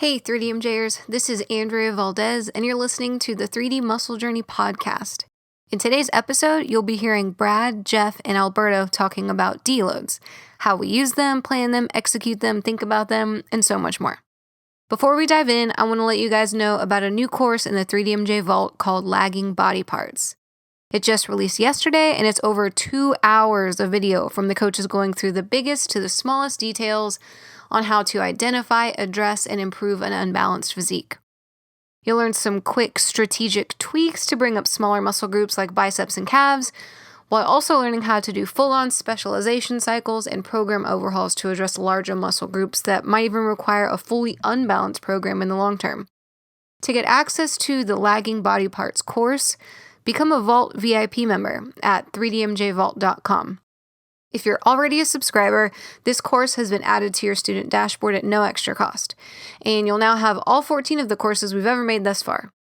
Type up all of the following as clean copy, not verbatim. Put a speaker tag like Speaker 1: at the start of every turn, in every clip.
Speaker 1: Hey 3DMJers, this is Andrea Valdez, and you're listening to the 3D Muscle Journey podcast. In today's episode, you'll be hearing Brad, Jeff, and Alberto talking about deloads, how we use them, plan them, execute them, think about them, and so much more. Before we dive in, I want to let you guys know about a new course in the 3DMJ Vault called Lagging Body Parts. It just released yesterday, and it's over 2 hours of video from the coaches going through the biggest to the smallest details on how to identify, address, and improve an unbalanced physique. You'll learn some quick strategic tweaks to bring up smaller muscle groups like biceps and calves, while also learning how to do full-on specialization cycles and program overhauls to address larger muscle groups that might even require a fully unbalanced program in the long term. To get access to the Lagging Body Parts course, become a Vault VIP member at 3dmjvault.com. If you're already a subscriber, this course has been added to your student dashboard at no extra cost, and you'll now have all 14 of the courses we've ever made thus far.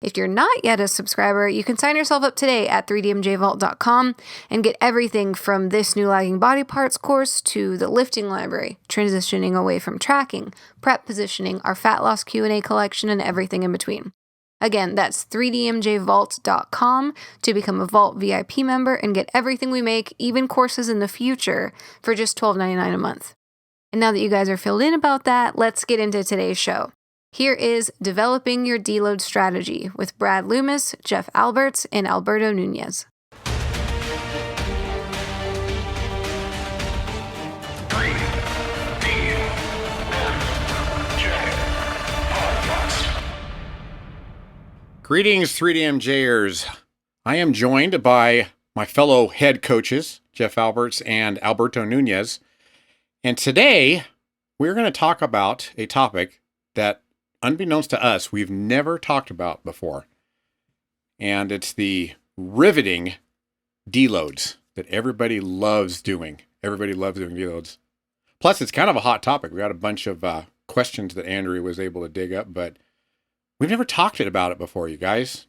Speaker 1: If you're not yet a subscriber, you can sign yourself up today at 3dmjvault.com and get everything from this new Lagging Body Parts course to the lifting library, transitioning away from tracking, prep positioning, our fat loss Q&A collection, and everything in between. Again, that's 3dmjvault.com to become a Vault VIP member and get everything we make, even courses in the future, for just $12.99 a month. And now that you guys are filled in about that, let's get into today's show. Here is Developing Your Deload Strategy with Brad Loomis, Jeff Alberts, and Alberto Nunez.
Speaker 2: Greetings, 3DMJers. I am joined by my fellow head coaches, Jeff Alberts and Alberto Nunez. And today, we're going to talk about a topic that, unbeknownst to us, we've never talked about before. And it's the riveting deloads that everybody loves doing. Everybody loves doing deloads. Plus, it's kind of a hot topic. We got a bunch of questions that Andrea was able to dig up, but we've never talked about it before, you guys.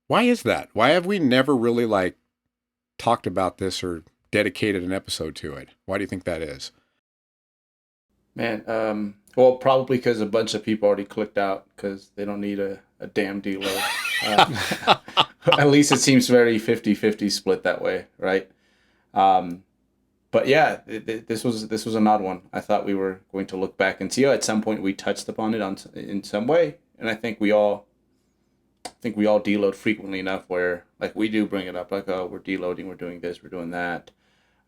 Speaker 2: Why is that? Why have we never really talked about this or dedicated an episode to it? Why do you think that is?
Speaker 3: Man, well, probably because a bunch of people already clicked out because they don't need a damn deload. At least it seems very 50-50 split that way, right? But yeah, this was an odd one. I thought we were going to look back and see. At some point we touched upon it in some way. And I think we all deload frequently enough where we do bring it up, oh, we're deloading, we're doing this, we're doing that.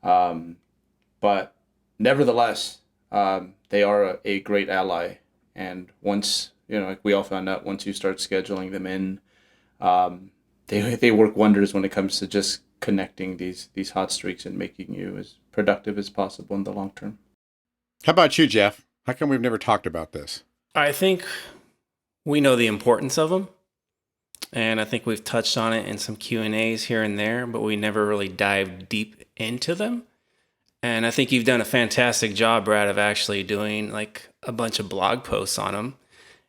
Speaker 3: But nevertheless, they are a great ally. And once, we all found out, once you start scheduling them in, they work wonders when it comes to just connecting these hot streaks and making you as productive as possible in the long term.
Speaker 2: How about you, Jeff? How come we've never talked about this?
Speaker 4: I think we know the importance of them, and I think we've touched on it in some Q&As here and there, but we never really dived deep into them. And I think you've done a fantastic job, Brad, of actually doing a bunch of blog posts on them,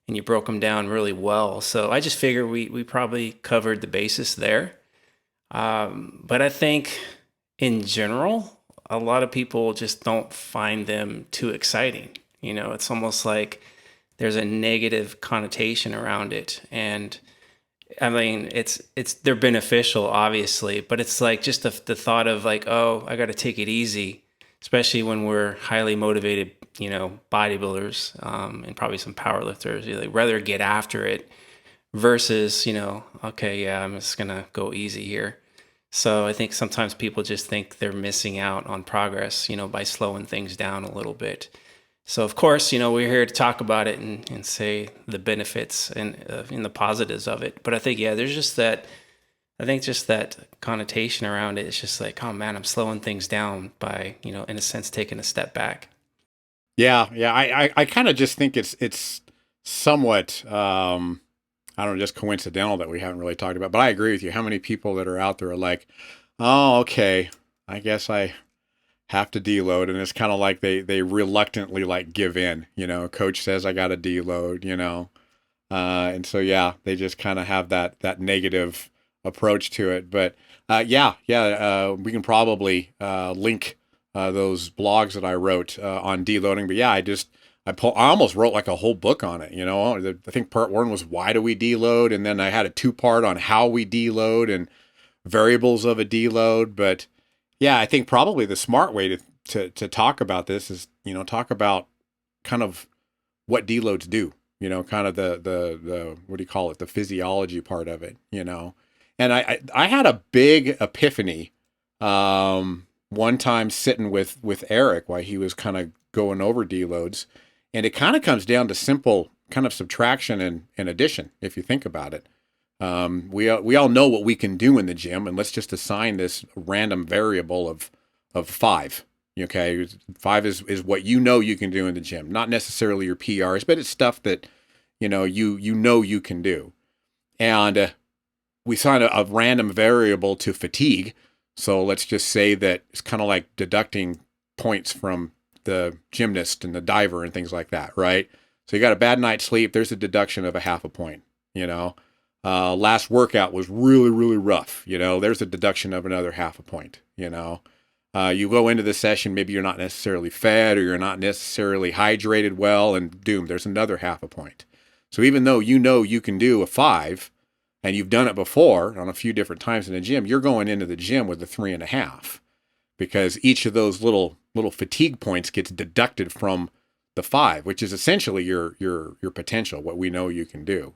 Speaker 4: and you broke them down really well. So I just figure we probably covered the basis there. But I think in general, a lot of people just don't find them too exciting. It's almost like there's a negative connotation around it. And I mean, they're beneficial, obviously, but it's just the thought of oh, I got to take it easy, especially when we're highly motivated, bodybuilders, and probably some powerlifters. They'd rather get after it versus, okay, yeah, I'm just going to go easy here. So I think sometimes people just think they're missing out on progress, by slowing things down a little bit. So, of course, we're here to talk about it and say the benefits and the positives of it. But I think, there's just that connotation around it. It's just oh, man, I'm slowing things down by, in a sense, taking a step back.
Speaker 2: Yeah. I kind of just think it's somewhat, I don't know, just coincidental that we haven't really talked about. But I agree with you. How many people that are out there are oh, okay, I guess I have to deload, and it's kind of they reluctantly give in. Coach says I got to deload, and so they just kind of have that negative approach to it. But we can probably link those blogs that I wrote on deloading. But I I almost wrote like a whole book on it. I think part 1 was why do we deload, and then I had a 2-part on how we deload and variables of a deload. But yeah, I think probably the smart way to talk about this is, talk about kind of what deloads do, kind of the what do you call it? The physiology part of it, And I had a big epiphany one time sitting with Eric while he was kind of going over deloads. And it kind of comes down to simple kind of subtraction and addition, if you think about it. We all know what we can do in the gym, and let's just assign this random variable of 5. Okay, 5 is what you can do in the gym, not necessarily your PRs, but it's stuff that you can do. And we assign a random variable to fatigue. So let's just say that it's kind of like deducting points from the gymnast and the diver and things like that, right? So you got a bad night's sleep, there's a deduction of a 0.5 point, last workout was really, really rough, there's a deduction of another 0.5 point, you go into the session, maybe you're not necessarily fed or you're not necessarily hydrated well, and doom, there's another 0.5 point. So even though you can do a 5 and you've done it before on a few different times in the gym, you're going into the gym with a 3.5 because each of those little fatigue points gets deducted from the 5, which is essentially your potential, what we know you can do.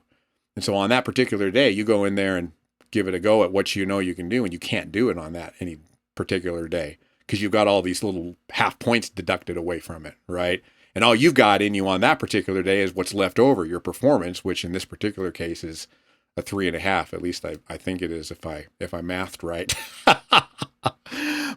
Speaker 2: And so on that particular day, you go in there and give it a go at what you can do, and you can't do it on that any particular day because you've got all these little 0.5 points deducted away from it, right? And all you've got in you on that particular day is what's left over, your performance, which in this particular case is a 3.5. At least I think it is if I mathed right.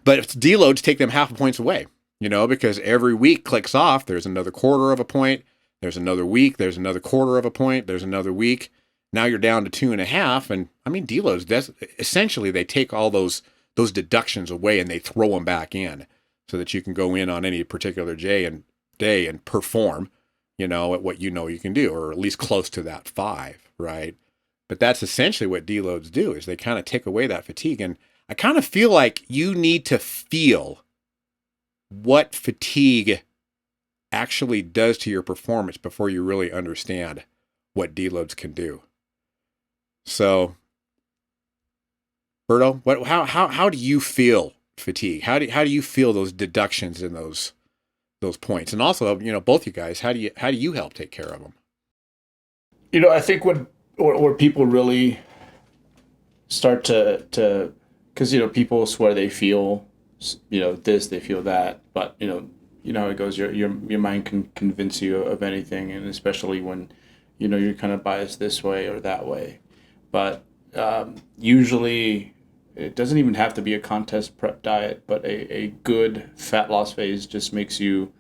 Speaker 2: But deloads take them 0.5 points away, because every week clicks off, there's another 1/4 point, there's another week, there's another 1/4 point, there's another week. Now you're down to 2.5. And I mean, deloads, essentially they take all those deductions away and they throw them back in so that you can go in on any particular day and perform, at what you can do, or at least close to that 5, right? But that's essentially what deloads do, is they kind of take away that fatigue. And I kind of feel like you need to feel what fatigue actually does to your performance before you really understand what deloads can do. So, Berto, how do you feel fatigue? How do you feel those deductions in those points? And also, both you guys, how do you help take care of them?
Speaker 3: I think where people really start to because people swear they feel this, they feel that, but how it goes. Your mind can convince you of anything, and especially when you're kind of biased this way or that way. But usually it doesn't even have to be a contest prep diet, but a good fat loss phase just makes you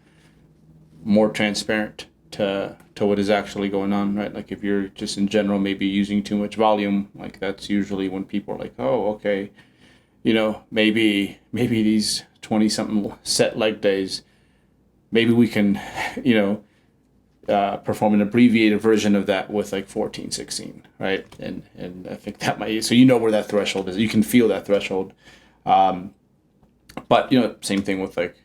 Speaker 3: more transparent to what is actually going on, right? Like if you're just in general maybe using too much volume, like that's usually when people are like, oh, okay, maybe these 20 something set leg days, maybe we can, perform an abbreviated version of that with like 14, 16, right? And I think that might, so where that threshold is. You can feel that threshold. But, same thing with like,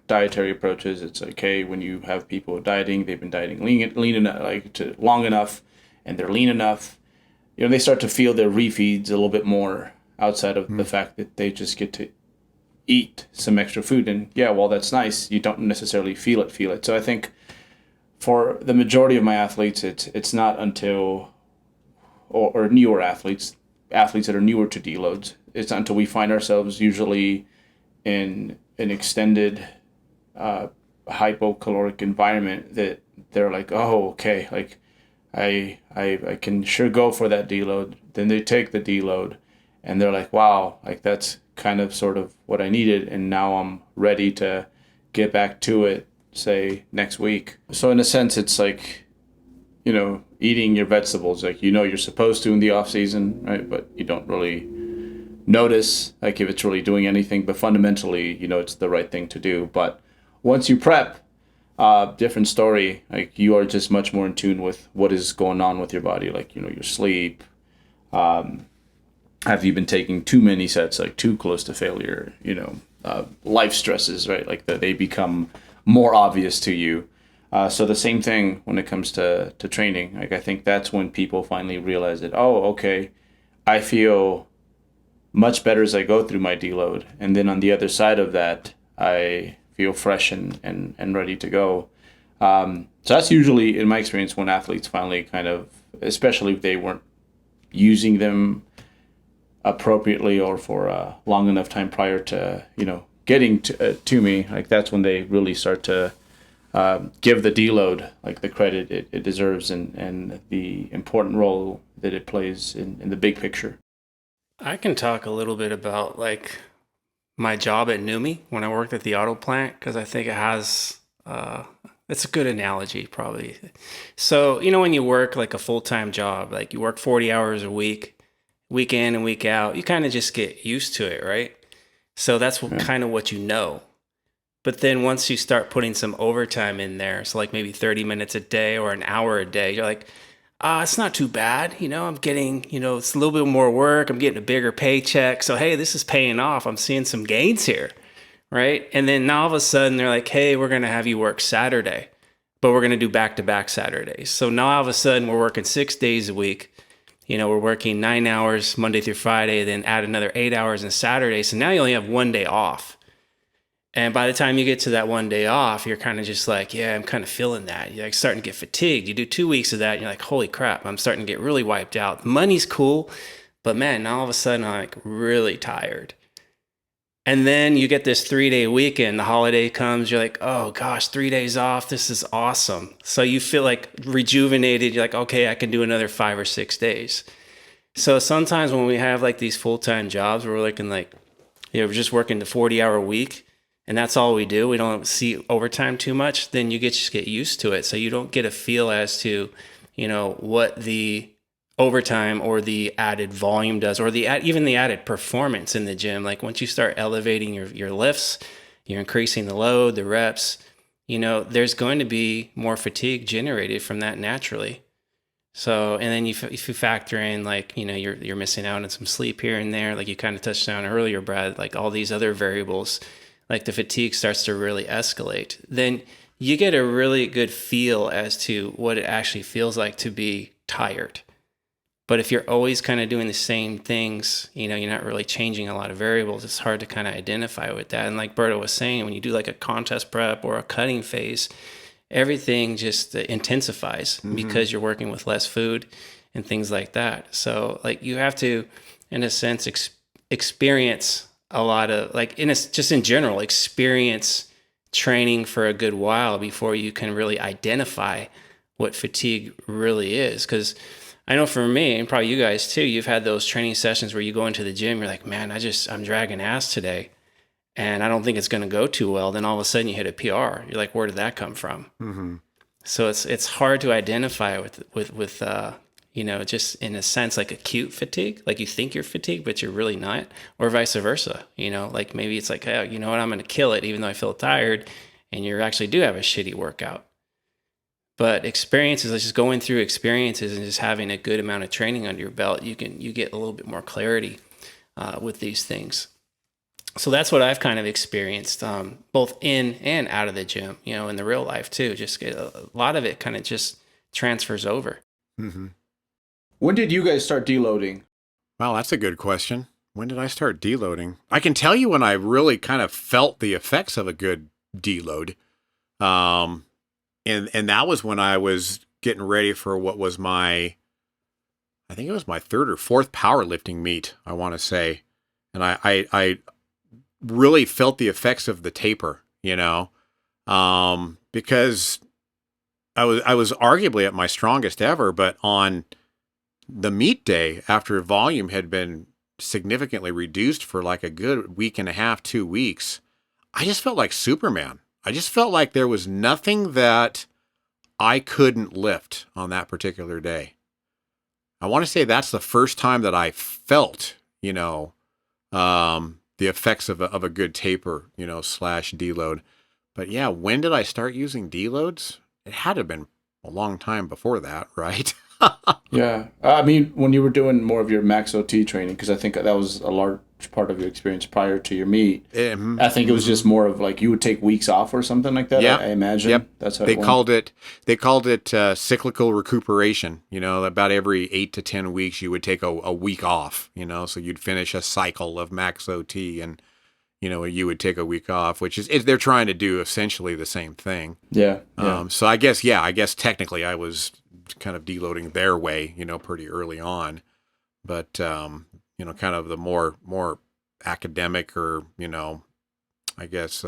Speaker 3: dietary approaches. It's okay when you have people dieting, they've been dieting lean enough, long enough, and they're lean enough, they start to feel their refeeds a little bit more outside of the fact that they just get to eat some extra food. And yeah, well, that's nice. You don't necessarily feel it. So I think for the majority of my athletes, it's not until, or newer athletes that are newer to deloads, it's not until we find ourselves usually in an extended hypocaloric environment that they're like, oh, okay, like I can sure go for that deload. Then they take the deload and they're like, wow, like that's kind of sort of what I needed, and now I'm ready to get back to it, say next week. So in a sense, it's like, eating your vegetables like you're supposed to in the off season, right? But you don't really notice like if it's really doing anything, but fundamentally, it's the right thing to do. But once you prep, different story. Like you are just much more in tune with what is going on with your body, like your sleep. Have you been taking too many sets, like too close to failure? Life stresses, right? Like that they become more obvious to you. So the same thing when it comes to training. Like I think that's when people finally realize that, oh, okay, I feel much better as I go through my deload. And then on the other side of that, I feel fresh and ready to go. So that's usually, in my experience, when athletes finally kind of, especially if they weren't using them appropriately or for a long enough time prior to, getting to me, like that's when they really start to give the deload like the credit it deserves and the important role that it plays in the big picture.
Speaker 4: I can talk a little bit about like my job at Numi when I worked at the auto plant, because I think it has, it's a good analogy probably. So, when you work like a full-time job, like you work 40 hours a week, week in and week out, you kind of just get used to it, right? So that's kind of what you know. But then once you start putting some overtime in there, so like maybe 30 minutes a day or an hour a day, you're like, it's not too bad. I'm getting, it's a little bit more work. I'm getting a bigger paycheck. So, hey, this is paying off. I'm seeing some gains here, right? And then now all of a sudden they're like, hey, we're going to have you work Saturday, but we're going to do back-to-back Saturdays. So now all of a sudden we're working 6 days a week. We're working 9 hours Monday through Friday, then add another 8 hours on Saturday. So now you only have 1 day off. And by the time you get to that 1 day off, you're kind of just like, yeah, I'm kind of feeling that. You're like starting to get fatigued. You do 2 weeks of that, and you're like, holy crap, I'm starting to get really wiped out. Money's cool, but man, now all of a sudden I'm like really tired. And then you get this 3-day weekend, the holiday comes, you're like, oh gosh, 3 days off, this is awesome. So you feel like rejuvenated. You're like, okay, I can do another 5 or 6 days. So sometimes when we have like these full-time jobs, we're looking like, we're just working the 40-hour week, and that's all we do, we don't see overtime too much, then you just get used to it. So you don't get a feel as to, what the overtime or the added volume does, or even the added performance in the gym. Like once you start elevating your lifts, you're increasing the load, the reps, there's going to be more fatigue generated from that naturally. So, and then if you factor in like, you're missing out on some sleep here and there, like you kind of touched on earlier, Brad, like all these other variables, like the fatigue starts to really escalate, then you get a really good feel as to what it actually feels like to be tired. But if you're always kind of doing the same things, you're not really changing a lot of variables, it's hard to kind of identify with that. And like Berto was saying, when you do like a contest prep or a cutting phase, everything just intensifies because you're working with less food and things like that. So like you have to, in a sense, experience a lot of like just in general experience training for a good while before you can really identify what fatigue really is. Because I know for me, and probably you guys too, you've had those training sessions where you go into the gym, you're like, man, I'm dragging ass today and I don't think it's going to go too well. Then all of a sudden you hit a PR. You're like, where did that come from? Mm-hmm. So it's hard to identify with just in a sense, like acute fatigue, like you think you're fatigued, but you're really not, or vice versa. Like maybe it's like, oh, you know what, I'm going to kill it, even though I feel tired, and you actually do have a shitty workout. But experiences, like just going through experiences and just having a good amount of training under your belt, you get a little bit more clarity with these things. So that's what I've kind of experienced, both in and out of the gym, in the real life too. Just get a lot of it kind of just transfers over.
Speaker 2: Mm-hmm.
Speaker 3: When did you guys start deloading?
Speaker 2: Well, that's a good question. When did I start deloading? I can tell you when I really kind of felt the effects of a good deload. And that was when I was getting ready for what was I think it was my 3rd or 4th powerlifting meet, I want to say. And I really felt the effects of the taper, because I was arguably at my strongest ever, but on the meet day, after volume had been significantly reduced for like a good week and a half, 2 weeks, I just felt like Superman. I just felt like there was nothing that I couldn't lift on that particular day. I want to say that's the first time that I felt, the effects of a good taper, / deload. But yeah, when did I start using deloads? It had to have been a long time before that, right?
Speaker 3: Yeah. I mean, when you were doing more of your max OT training, because I think that was a large part of your experience prior to your meet.
Speaker 2: Mm-hmm.
Speaker 3: I think it was just more of like you would take weeks off or something like that.
Speaker 2: Yeah.
Speaker 3: I imagine.
Speaker 2: Yep.
Speaker 3: That's how
Speaker 2: they
Speaker 3: it went.
Speaker 2: called it cyclical recuperation. You know, about every 8 to 10 weeks you would take a week off. You know, so you'd finish a cycle of max OT, and you know you would take a week off, which is they're trying to do essentially the same thing.
Speaker 3: Yeah.
Speaker 2: So I guess technically I was kind of deloading their way, you know, pretty early on, but you know, kind of the more academic or, you know, I guess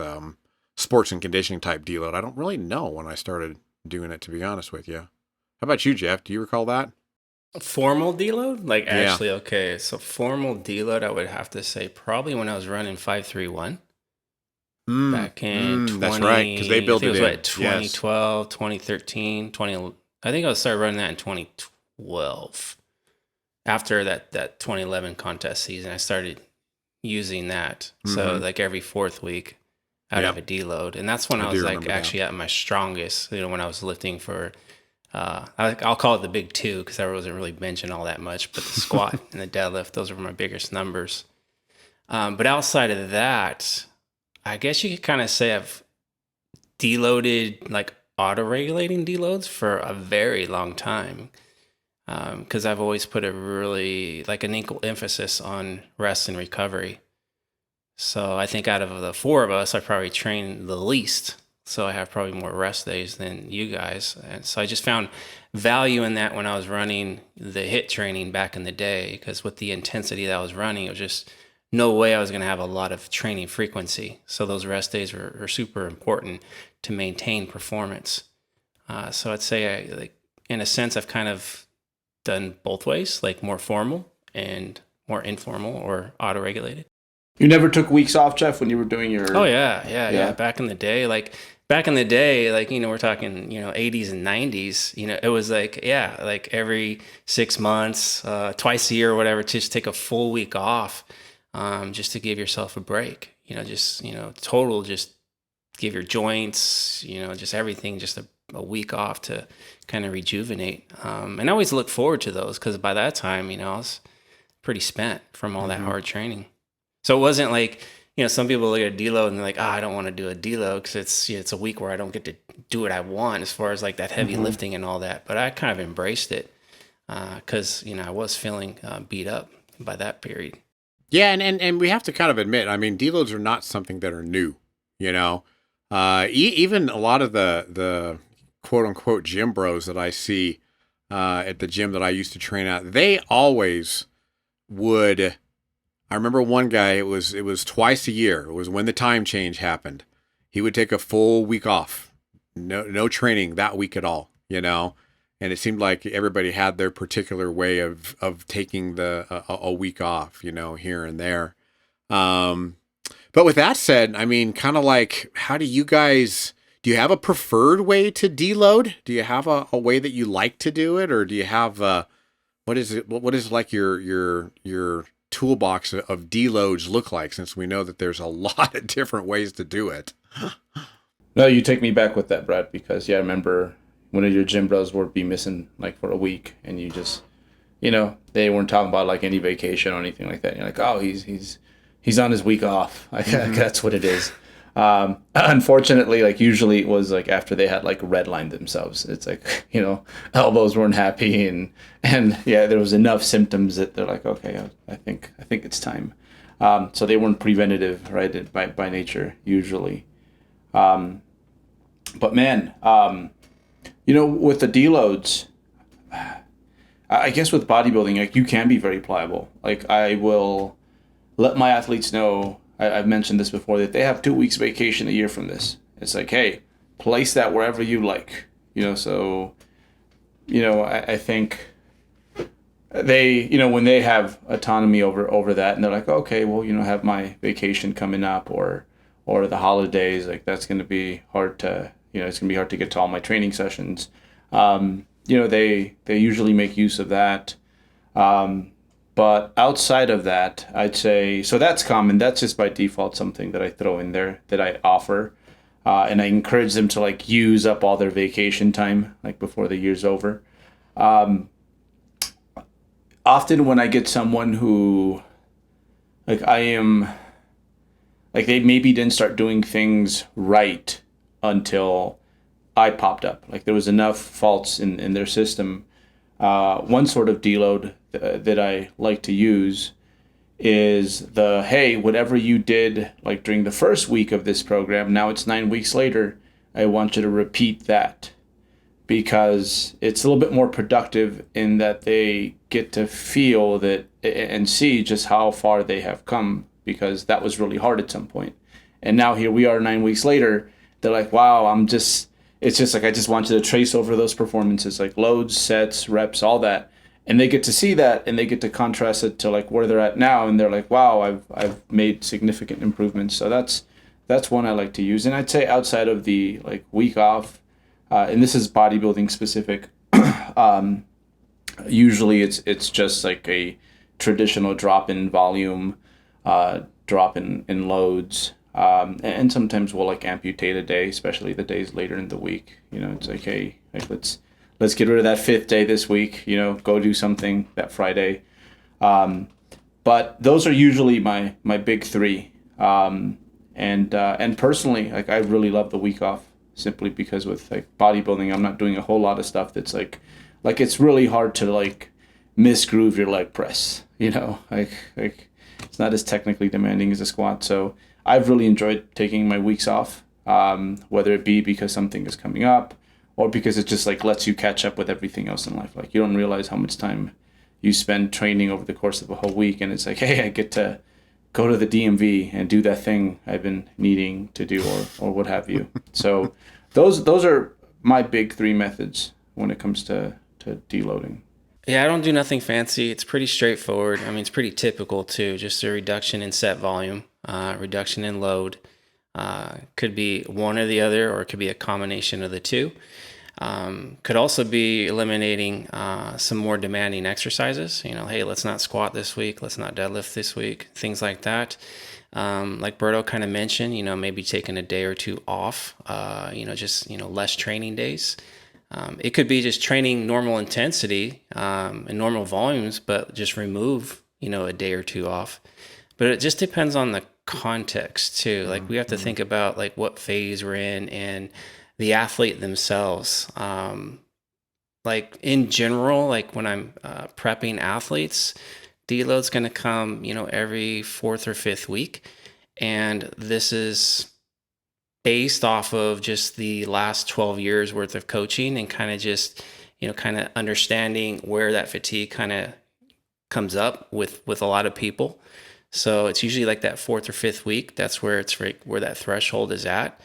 Speaker 2: sports and conditioning type deload. I don't really know when I started doing it, to be honest with you. How about you, Jeff? Do you recall that?
Speaker 4: Formal deload? Like,
Speaker 2: Yeah.
Speaker 4: actually, okay. So formal deload, I would have to say probably when I was running 531 back in 20.
Speaker 2: That's right, because they built
Speaker 4: I think
Speaker 2: it
Speaker 4: was
Speaker 2: in.
Speaker 4: what, 2012, 2013, 20. I think I started running that in 2012. After that 2011 contest season, I started using that. So like every fourth week, I'd have a deload, and that's when I was like actually at my strongest. You know, when I was lifting for, I'll call it the big two because I wasn't really benching all that much, but the squat and the deadlift, those were my biggest numbers. But outside of that, I guess you could kind of say I've deloaded like auto-regulating deloads for a very long time. Because I've always put a really like an equal emphasis on rest and recovery. So I think out of the four of us, I probably train the least. So I have probably more rest days than you guys. And so I just found value in that when I was running the HIIT training back in the day, because with the intensity that I was running, it was just no way I was going to have a lot of training frequency. So those rest days are super important to maintain performance. So I'd say like in a sense, I've kind of done both ways, like more formal and more informal or auto-regulated.
Speaker 3: You never took weeks off, Jeff, when you were doing your...
Speaker 4: Oh, yeah. Back in the day, you know, we're talking, you know, 80s and 90s, you know, it was like, like every 6 months, twice a year or whatever, to just take a full week off, just to give yourself a break, you know, just, you know, total, just give your joints, you know, just everything, just a week off to kind of rejuvenate. And I always look forward to those because by that time, you know, I was pretty spent from all that hard training. So it wasn't like, you know, some people look at a deload and they're like, I don't want to do a deload because it's a week where I don't get to do what I want as far as like that heavy lifting and all that. But I kind of embraced it because, you know, I was feeling beat up by that period.
Speaker 2: Yeah, and we have to kind of admit, I mean, deloads are not something that are new, you know. Even a lot of the quote unquote gym bros that I see at the gym that I used to train at, they always would. I remember one guy, it was twice a year. It was when the time change happened. He would take a full week off. No training that week at all, you know. And it seemed like everybody had their particular way of taking a week off, you know, here and there. But with that said, I mean, kind of like, how do you have a preferred way to deload? Do you have a way that you like to do it? Or do you have, what is like your toolbox of deloads look like, since we know that there's a lot of different ways to do it?
Speaker 3: No, you take me back with that, Brad, because I remember one of your gym bros would be missing like for a week and you just, you know, they weren't talking about like any vacation or anything like that. You're like, oh, he's on his week off. That's what it is. Unfortunately, like usually it was like after they had like redlined themselves. It's like, you know, elbows weren't happy and there was enough symptoms that they're like, okay, I think it's time. So they weren't preventative, right, by nature usually. But man, you know, with the deloads, I guess with bodybuilding, like you can be very pliable. Like I will let my athletes know, I've mentioned this before, that they have 2 weeks vacation a year from this. It's like, hey, place that wherever you like, you know. So, you know, I think they, you know, when they have autonomy over that, and they're like, okay, well, you know, have my vacation coming up or the holidays, like that's going to be hard to, you know, it's going to be hard to get to all my training sessions. You know, they usually make use of that. But outside of that, I'd say, so that's common. That's just by default something that I throw in there, that I offer. And I encourage them to like use up all their vacation time, like before the year's over. Often when I get someone who like I am, like they maybe didn't start doing things right until I popped up. Like there was enough faults in their system. One sort of deload that I like to use is hey, whatever you did like during the first week of this program, now it's 9 weeks later, I want you to repeat that, because it's a little bit more productive in that they get to feel that and see just how far they have come, because that was really hard at some point. And now here we are 9 weeks later, they're like, wow, it's just like, I just want you to trace over those performances, like loads, sets, reps, all that. And they get to see that, and they get to contrast it to like where they're at now, and they're like, wow, I've made significant improvements. So that's one I like to use. And I'd say outside of the like week off, and this is bodybuilding specific, usually it's just like a traditional drop in volume, drop in loads, and sometimes we'll like amputate a day, especially the days later in the week. It's like, hey, like let's get rid of that 5th day this week. Go do something that Friday. But those are usually my big 3. And personally, like I really love the week off, simply because with like bodybuilding, I'm not doing a whole lot of stuff that's like it's really hard to like misgroove your leg press, like it's not as technically demanding as a squat. So I've really enjoyed taking my weeks off, whether it be because something is coming up or because it just like lets you catch up with everything else in life. Like you don't realize how much time you spend training over the course of a whole week, and it's like, hey, I get to go to the DMV and do that thing I've been needing to do, or what have you. So those are my big 3 methods when it comes to deloading.
Speaker 4: Yeah, I don't do nothing fancy. It's pretty straightforward. I mean, it's pretty typical too. Just a reduction in set volume, reduction in load. Could be one or the other, or it could be a combination of the two. Could also be eliminating some more demanding exercises. Hey, let's not squat this week. Let's not deadlift this week. Things like that. Like Berto kind of mentioned, maybe taking a day or 2 off, just, less training days. It could be just training normal intensity and normal volumes, but just remove, a day or 2 off. But it just depends on the context too. Like we have to think about like what phase we're in and the athlete themselves. Like in general, like when I'm prepping athletes, deload's going to come, every 4th or 5th week. And this is based off of just the last 12 years worth of coaching and kind of just, kind of understanding where that fatigue kind of comes up with a lot of people. So it's usually like that 4th or 5th week. That's where where that threshold is at.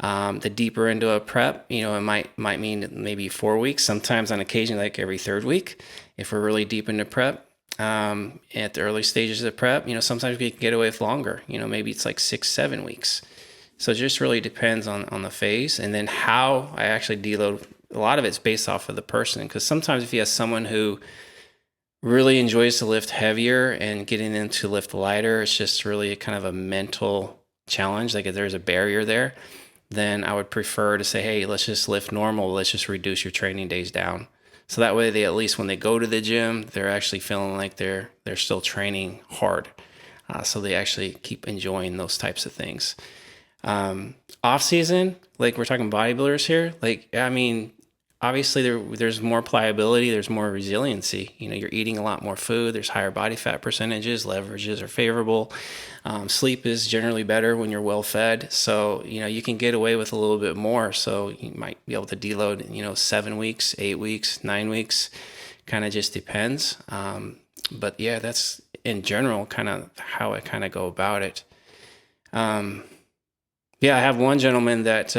Speaker 4: The deeper into a prep, it might mean maybe 4 weeks, sometimes on occasion, like every 3rd week, if we're really deep into prep. At the early stages of prep, sometimes we can get away with longer, maybe it's like 6-7 weeks. So it just really depends on the phase, and then how I actually deload. A lot of it's based off of the person, because sometimes if you have someone who really enjoys to lift heavier and getting them to lift lighter, it's just really a kind of a mental challenge. Like if there's a barrier there, then I would prefer to say, hey, let's just lift normal. Let's just reduce your training days down. So that way they, at least when they go to the gym, they're actually feeling like they're still training hard. So they actually keep enjoying those types of things. Off season, like we're talking bodybuilders here, like, I mean, obviously there's more pliability, there's more resiliency. You're eating a lot more food, there's higher body fat percentages, leverages are favorable. Sleep is generally better when you're well fed. So, you can get away with a little bit more. So you might be able to deload, 7 weeks, 8 weeks, 9 weeks, kind of just depends. But yeah, that's in general kind of how I kind of go about it. Yeah, I have one gentleman that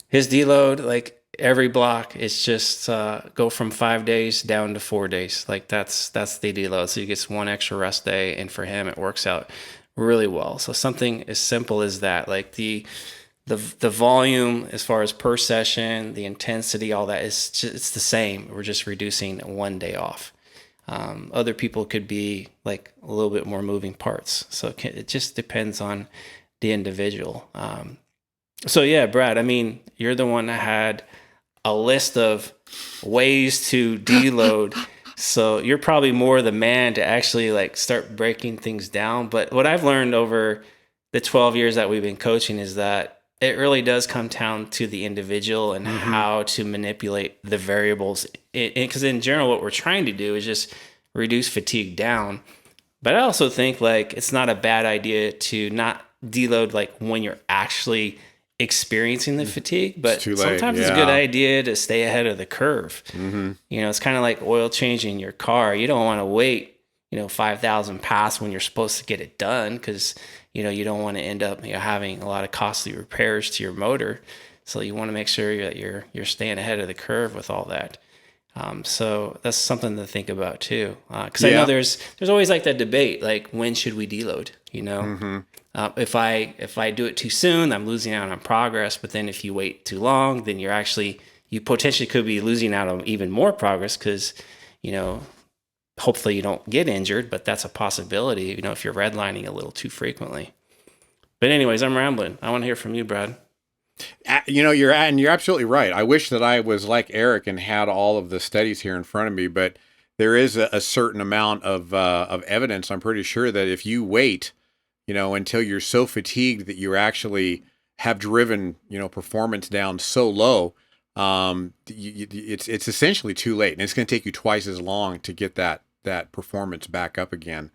Speaker 4: his deload, like every block, it's just go from 5 days down to 4 days. Like that's the deload. So he gets 1 extra rest day, and for him it works out really well. So something as simple as that, like the volume as far as per session, the intensity, all that is just, it's the same. We're just reducing 1 day off. Other people could be like a little bit more moving parts. So it just depends on the individual. So yeah, Brad, I mean, you're the one that had a list of ways to deload. So you're probably more the man to actually like start breaking things down. But what I've learned over the 12 years that we've been coaching is that it really does come down to the individual and how to manipulate the variables. Because in general, what we're trying to do is just reduce fatigue down. But I also think like it's not a bad idea to not deload like when you're actually experiencing the fatigue, but
Speaker 2: too late,
Speaker 4: sometimes it's a good idea to stay ahead of the curve. You know, it's kind of like oil changing your car. You don't want to wait, 5,000 pass when you're supposed to get it done because, you don't want to end up having a lot of costly repairs to your motor. So you want to make sure that you're staying ahead of the curve with all that. So that's something to think about too. Because I know there's always like that debate, like when should we deload? If I do it too soon, I'm losing out on progress. But then if you wait too long, then you potentially could be losing out on even more progress because, hopefully you don't get injured, but that's a possibility, if you're redlining a little too frequently. But anyways, I'm rambling. I want to hear from you, Brad.
Speaker 2: You're absolutely right. I wish that I was like Eric and had all of the studies here in front of me, but there is a certain amount of evidence. I'm pretty sure that if you wait, until you're so fatigued that you actually have driven, performance down so low, it's essentially too late, and it's going to take you twice as long to get that performance back up again.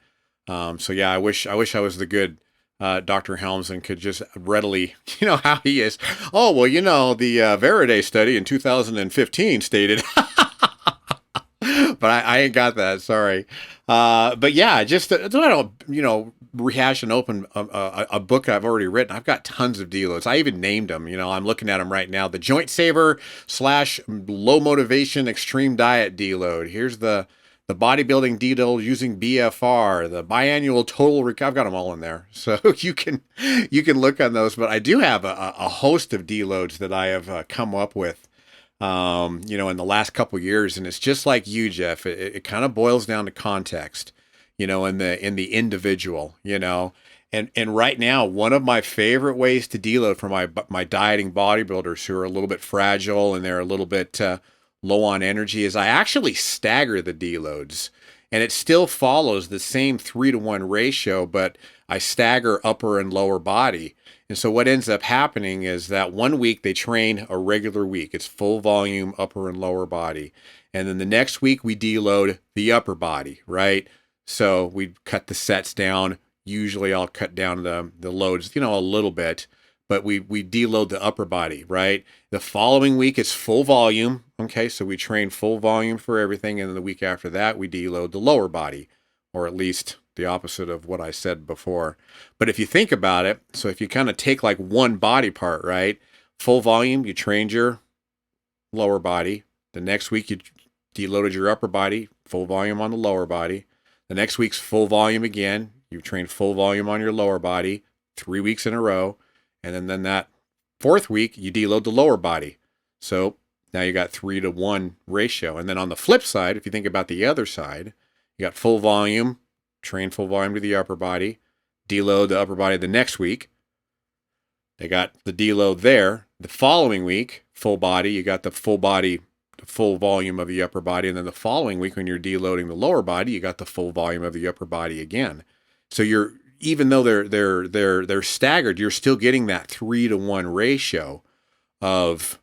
Speaker 2: So yeah, I wish I was the good Dr. Helms and could just readily, how he is. Oh, well, the Veraday study in 2015 stated, but I ain't got that. Sorry. But yeah, just so I don't, rehash and open a book I've already written. I've got tons of deloads. I even named them. I'm looking at them right now. The Joint Saver / low motivation extreme diet deload. Here's the bodybuilding deload using BFR, the biannual total I've got them all in there. So you can look on those, but I do have a host of deloads that I have come up with, in the last couple of years. And it's just like you, Jeff, it kind of boils down to context, in the individual, and right now, one of my favorite ways to deload for my dieting bodybuilders who are a little bit fragile and they're a little bit, low on energy is I actually stagger the deloads, and it still follows the same 3-to-1 ratio, but I stagger upper and lower body. And so what ends up happening is that 1 week they train a regular week. It's full volume upper and lower body. And then the next week we deload the upper body, right? So we cut the sets down. Usually I'll cut down the loads, a little bit, but we deload the upper body, right? The following week it's full volume. Okay, so we train full volume for everything, and then the week after that we deload the lower body, or at least the opposite of what I said before. But if you think about it, so if you kind of take like one body part, right? Full volume, you trained your lower body. The next week you deloaded your upper body, full volume on the lower body. The next week's full volume again. You trained full volume on your lower body 3 weeks in a row. And then that fourth week, you deload the lower body. So now you got 3-to-1 ratio. And then on the flip side, if you think about the other side, you got full volume, train full volume to the upper body, deload the upper body the next week. They got the deload there. The following week, full body, you got the full body, the full volume of the upper body. And then the following week, when you're deloading the lower body, you got the full volume of the upper body again. So even though they're staggered, you're still getting that 3-to-1 ratio of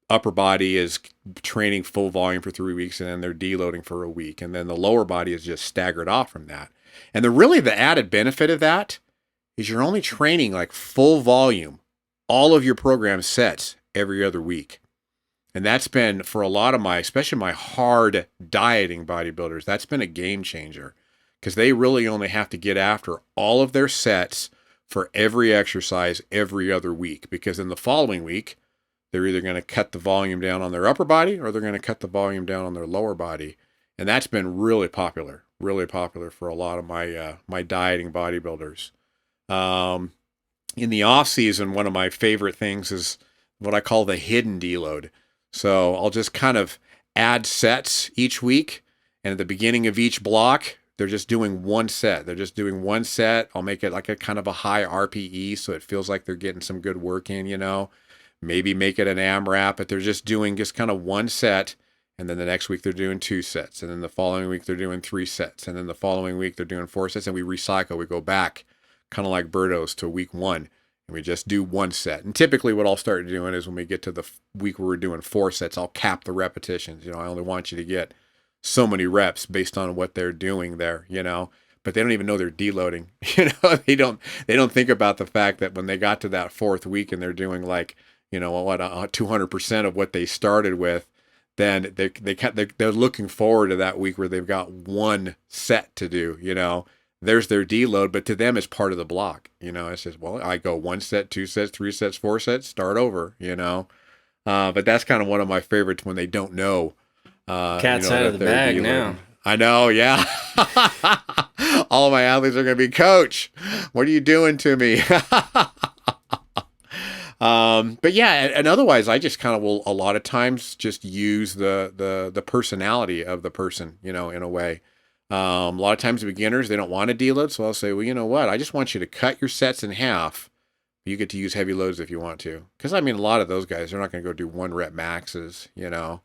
Speaker 2: upper body is training full volume for 3 weeks, and then they're deloading for a week. And then the lower body is just staggered off from that. And the added benefit of that is you're only training like full volume, all of your program sets every other week. And that's been, for a lot of especially my hard dieting bodybuilders, that's been a game changer. Because they really only have to get after all of their sets for every exercise every other week. Because in the following week, they're either going to cut the volume down on their upper body or they're going to cut the volume down on their lower body. And that's been really popular for a lot of my dieting bodybuilders. In the off season, one of my favorite things is what I call the hidden deload. So I'll just kind of add sets each week. And at the beginning of each block, they're just doing one set. I'll make it like a kind of a high RPE so it feels like they're getting some good work in, Maybe make it an AMRAP, but they're just doing kind of one set. And then the next week they're doing 2 sets. And then the following week they're doing 3 sets. And then the following week they're doing 4 sets. And we recycle. We go back kind of like Berto's to week 1. And we just do 1 set. And typically what I'll start doing is when we get to the week where we're doing 4 sets, I'll cap the repetitions. You know, I only want you to get so many reps based on what they're doing there, you know. But they don't even know they're deloading. You know, they don't think about the fact that when they got to that 4th week and they're doing like, you know, 200% of what they started with, then they're looking forward to that week where they've got 1 set to do, you know. There's their deload, but to them it's part of the block. You know, it's just, well, I go 1 set, 2 sets, 3 sets, 4 sets, start over, you know. But that's kind of one of my favorites when they don't know.
Speaker 4: Cat's out of the bag deloading. Now.
Speaker 2: I know, yeah. All of my athletes are going to be, Coach, what are you doing to me? But yeah, and otherwise I just kind of will a lot of times just use the personality of the person, you know, in a way. A lot of times beginners, they don't want to deload. So I'll say, well, you know what? I just want you to cut your sets in half. You get to use heavy loads if you want to. Because I mean, a lot of those guys, they're not going to go do 1 rep maxes, you know.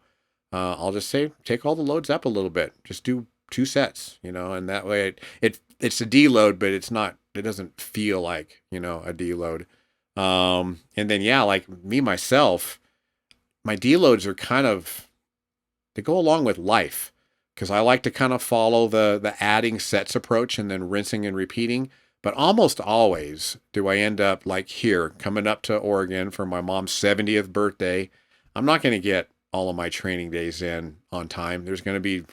Speaker 2: I'll just say, take all the loads up a little bit. Just do 2 sets, you know, and that way it's a deload, but it doesn't feel like, you know, a deload. And then, yeah, like me, myself, my deloads are kind of, they go along with life. Because I like to kind of follow the adding sets approach and then rinsing and repeating. But almost always do I end up like here, coming up to Oregon for my mom's 70th birthday. I'm not going to get all of my training days in on time. There's going to be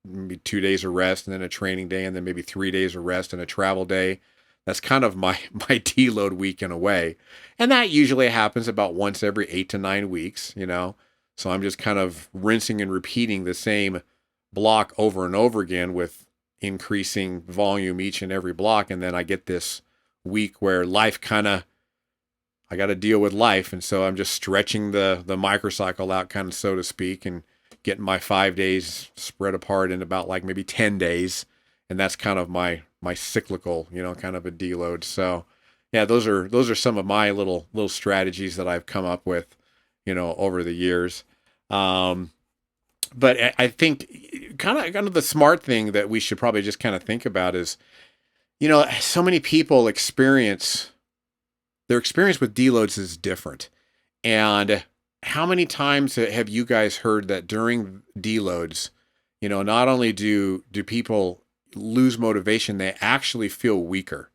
Speaker 2: maybe 2 days of rest and then a training day and then maybe 3 days of rest and a travel day. That's kind of my deload week in a way. And that usually happens about once every 8 to 9 weeks, you know. So I'm just kind of rinsing and repeating the same block over and over again with increasing volume each and every block. And then I get this week where life I got to deal with life. And so I'm just stretching the microcycle out kind of, so to speak, and getting my 5 days spread apart in about like maybe 10 days. And that's kind of my cyclical, you know, kind of a deload. So yeah, those are some of my little strategies that I've come up with, you know, over the years. But I think kind of the smart thing that we should probably just kind of think about is, you know, so many people their experience with deloads is different. And how many times have you guys heard that during deloads, you know, not only do people lose motivation, they actually feel weaker,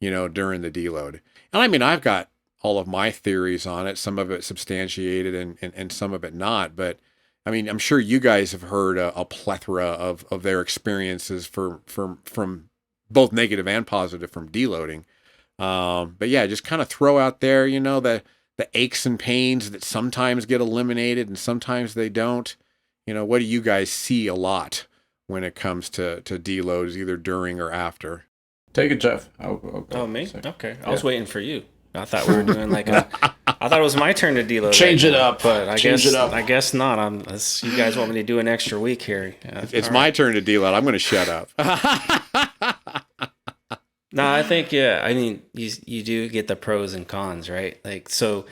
Speaker 2: you know, during the deload. And I mean, I've got all of my theories on it, some of it substantiated and some of it not, but I mean, I'm sure you guys have heard a plethora of their experiences from both negative and positive from deloading. But yeah, just kind of throw out there, you know, the aches and pains that sometimes get eliminated and sometimes they don't. You know, what do you guys see a lot when it comes to deloads, either during or after?
Speaker 3: Take it, Jeff. I'll go.
Speaker 4: Oh, me? Okay. I was waiting for you. I thought we were doing like I thought it was my turn to deload.
Speaker 3: Change it up.
Speaker 4: But I guess not. You guys want me to do an extra week here.
Speaker 2: It's my turn to deload. I'm going to shut up.
Speaker 4: No, I think, yeah. I mean, you do get the pros and cons, right? Like, so,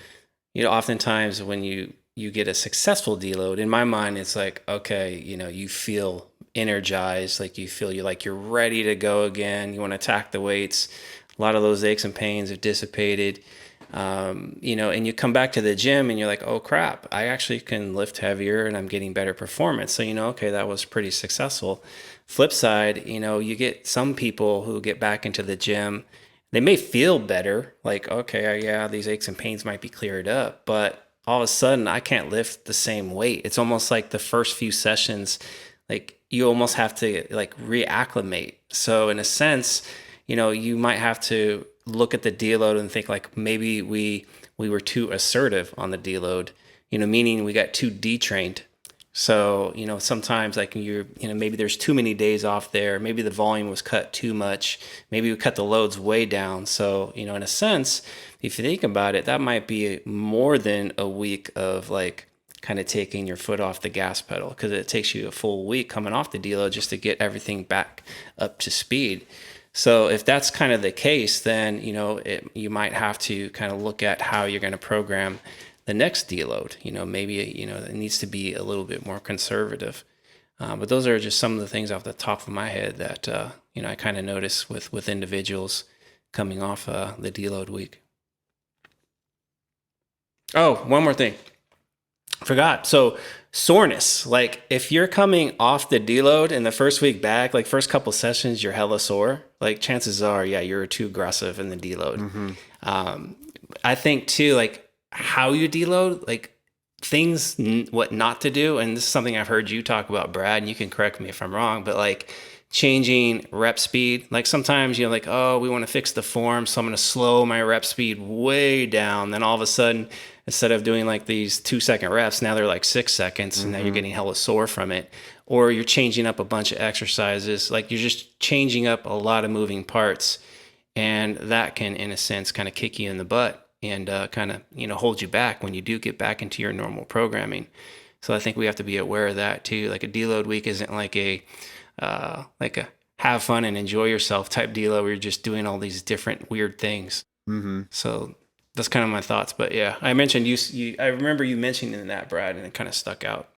Speaker 4: you know, oftentimes when you get a successful deload, in my mind, it's like, okay, you know, you feel energized, like you feel you're ready to go again. You want to attack the weights. A lot of those aches and pains have dissipated, you know, and you come back to the gym and you're like, oh crap, I actually can lift heavier and I'm getting better performance. So, you know, okay, that was pretty successful. Flip side, you know, you get some people who get back into the gym, they may feel better, like, okay, yeah, these aches and pains might be cleared up, but all of a sudden I can't lift the same weight. It's almost like the first few sessions, like you almost have to like reacclimate. So in a sense, you know, you might have to look at the deload and think like maybe we were too assertive on the deload, you know, meaning we got too detrained. So, you know, sometimes like maybe there's too many days off there. Maybe the volume was cut too much. Maybe we cut the loads way down. So, you know, in a sense, if you think about it, that might be more than a week of like kind of taking your foot off the gas pedal, because it takes you a full week coming off the deload just to get everything back up to speed. So if that's kind of the case, then, you know, you might have to kind of look at how you're going to program the next deload. Maybe, it needs to be a little bit more conservative. But those are just some of the things off the top of my head that, I kind of notice with individuals coming off the deload week. Oh, one more thing. Forgot. So soreness, like if you're coming off the deload in the first week back, like first couple sessions, you're hella sore, like chances are, yeah, you're too aggressive in the deload. Mm-hmm. I think too, like how you deload, like things, what not to do. And this is something I've heard you talk about, Brad, and you can correct me if I'm wrong, but like changing rep speed. Like sometimes you're like, oh, we want to fix the form, so I'm going to slow my rep speed way down. Then all of a sudden, instead of doing like these 2-second reps, now they're like 6 seconds, and now you're getting hella sore from it. Or you're changing up a bunch of exercises. Like you're just changing up a lot of moving parts, and that can, in a sense, kind of kick you in the butt and kind of, hold you back when you do get back into your normal programming. So I think we have to be aware of that too. Like a deload week isn't like a have fun and enjoy yourself type deload where you're just doing all these different weird things. Mm-hmm. So that's kind of my thoughts. But yeah, I mentioned I remember you mentioning that, Brad, and it kind of stuck out.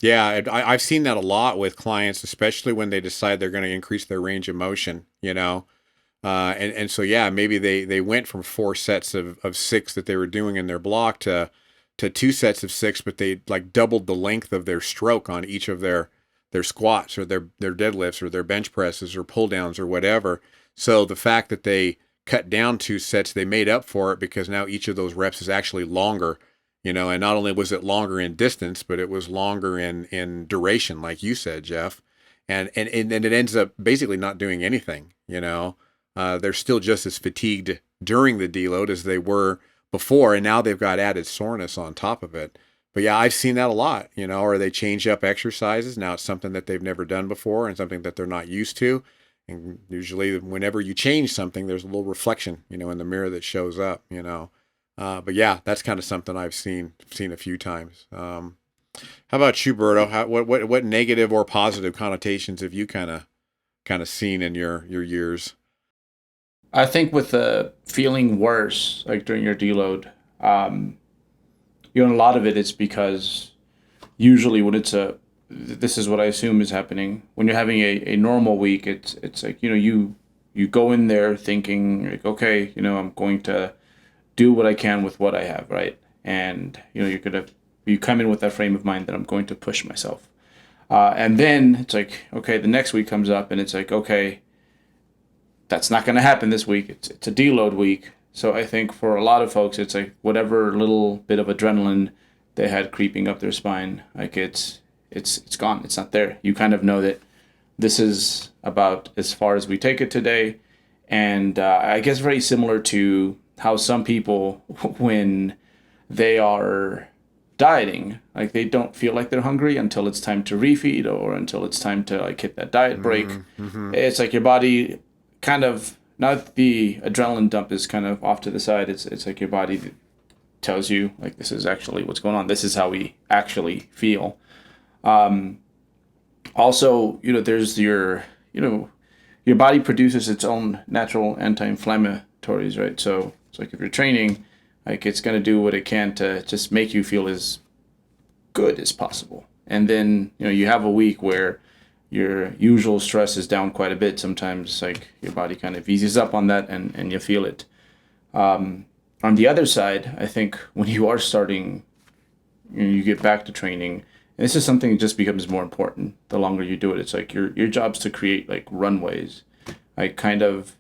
Speaker 2: Yeah, I've seen that a lot with clients, especially when they decide they're going to increase their range of motion, and so, yeah, maybe they went from 4 sets of 6 that they were doing in their block to 2 sets of 6, but they like doubled the length of their stroke on each of their squats or their deadlifts or their bench presses or pull downs or whatever. So the fact that they cut down 2 sets, they made up for it because now each of those reps is actually longer, and not only was it longer in distance, but it was longer in duration, like you said, Jeff. And it ends up basically not doing anything, they're still just as fatigued during the deload as they were before. And now they've got added soreness on top of it. But yeah, I've seen that a lot, or they change up exercises. Now it's something that they've never done before and something that they're not used to. And usually whenever you change something, there's a little reflection, in the mirror that shows up, But yeah, that's kind of something I've seen a few times. How about you, Berto? What negative or positive connotations have you kind of seen in your years?
Speaker 3: I think with the feeling worse, like during your deload, a lot of it's because usually when this is what I assume is happening when you're having a normal week. It's like, you go in there thinking like, okay, I'm going to do what I can with what I have, right? And you come in with that frame of mind that I'm going to push myself, and then it's like, okay, the next week comes up and it's like, okay, that's not going to happen this week. It's a deload week. So I think for a lot of folks, it's like whatever little bit of adrenaline they had creeping up their spine, like it's gone. It's not there. You kind of know that this is about as far as we take it today. And I guess very similar to how some people, when they are dieting, like they don't feel like they're hungry until it's time to refeed or until it's time to like hit that diet break. Mm-hmm. It's like your body kind of, now that the adrenaline dump is kind of off to the side, it's like your body tells you like this is actually what's going on. This is how we actually feel. Also, there's your body produces its own natural anti-inflammatories, right? So it's like if you're training, like it's going to do what it can to just make you feel as good as possible. And then, you have a week where your usual stress is down quite a bit. Sometimes like your body kind of eases up on that and you feel it. On the other side, I think when you are starting, you get back to training, and this is something that just becomes more important the longer you do it. It's like your job's to create like runways. I kind of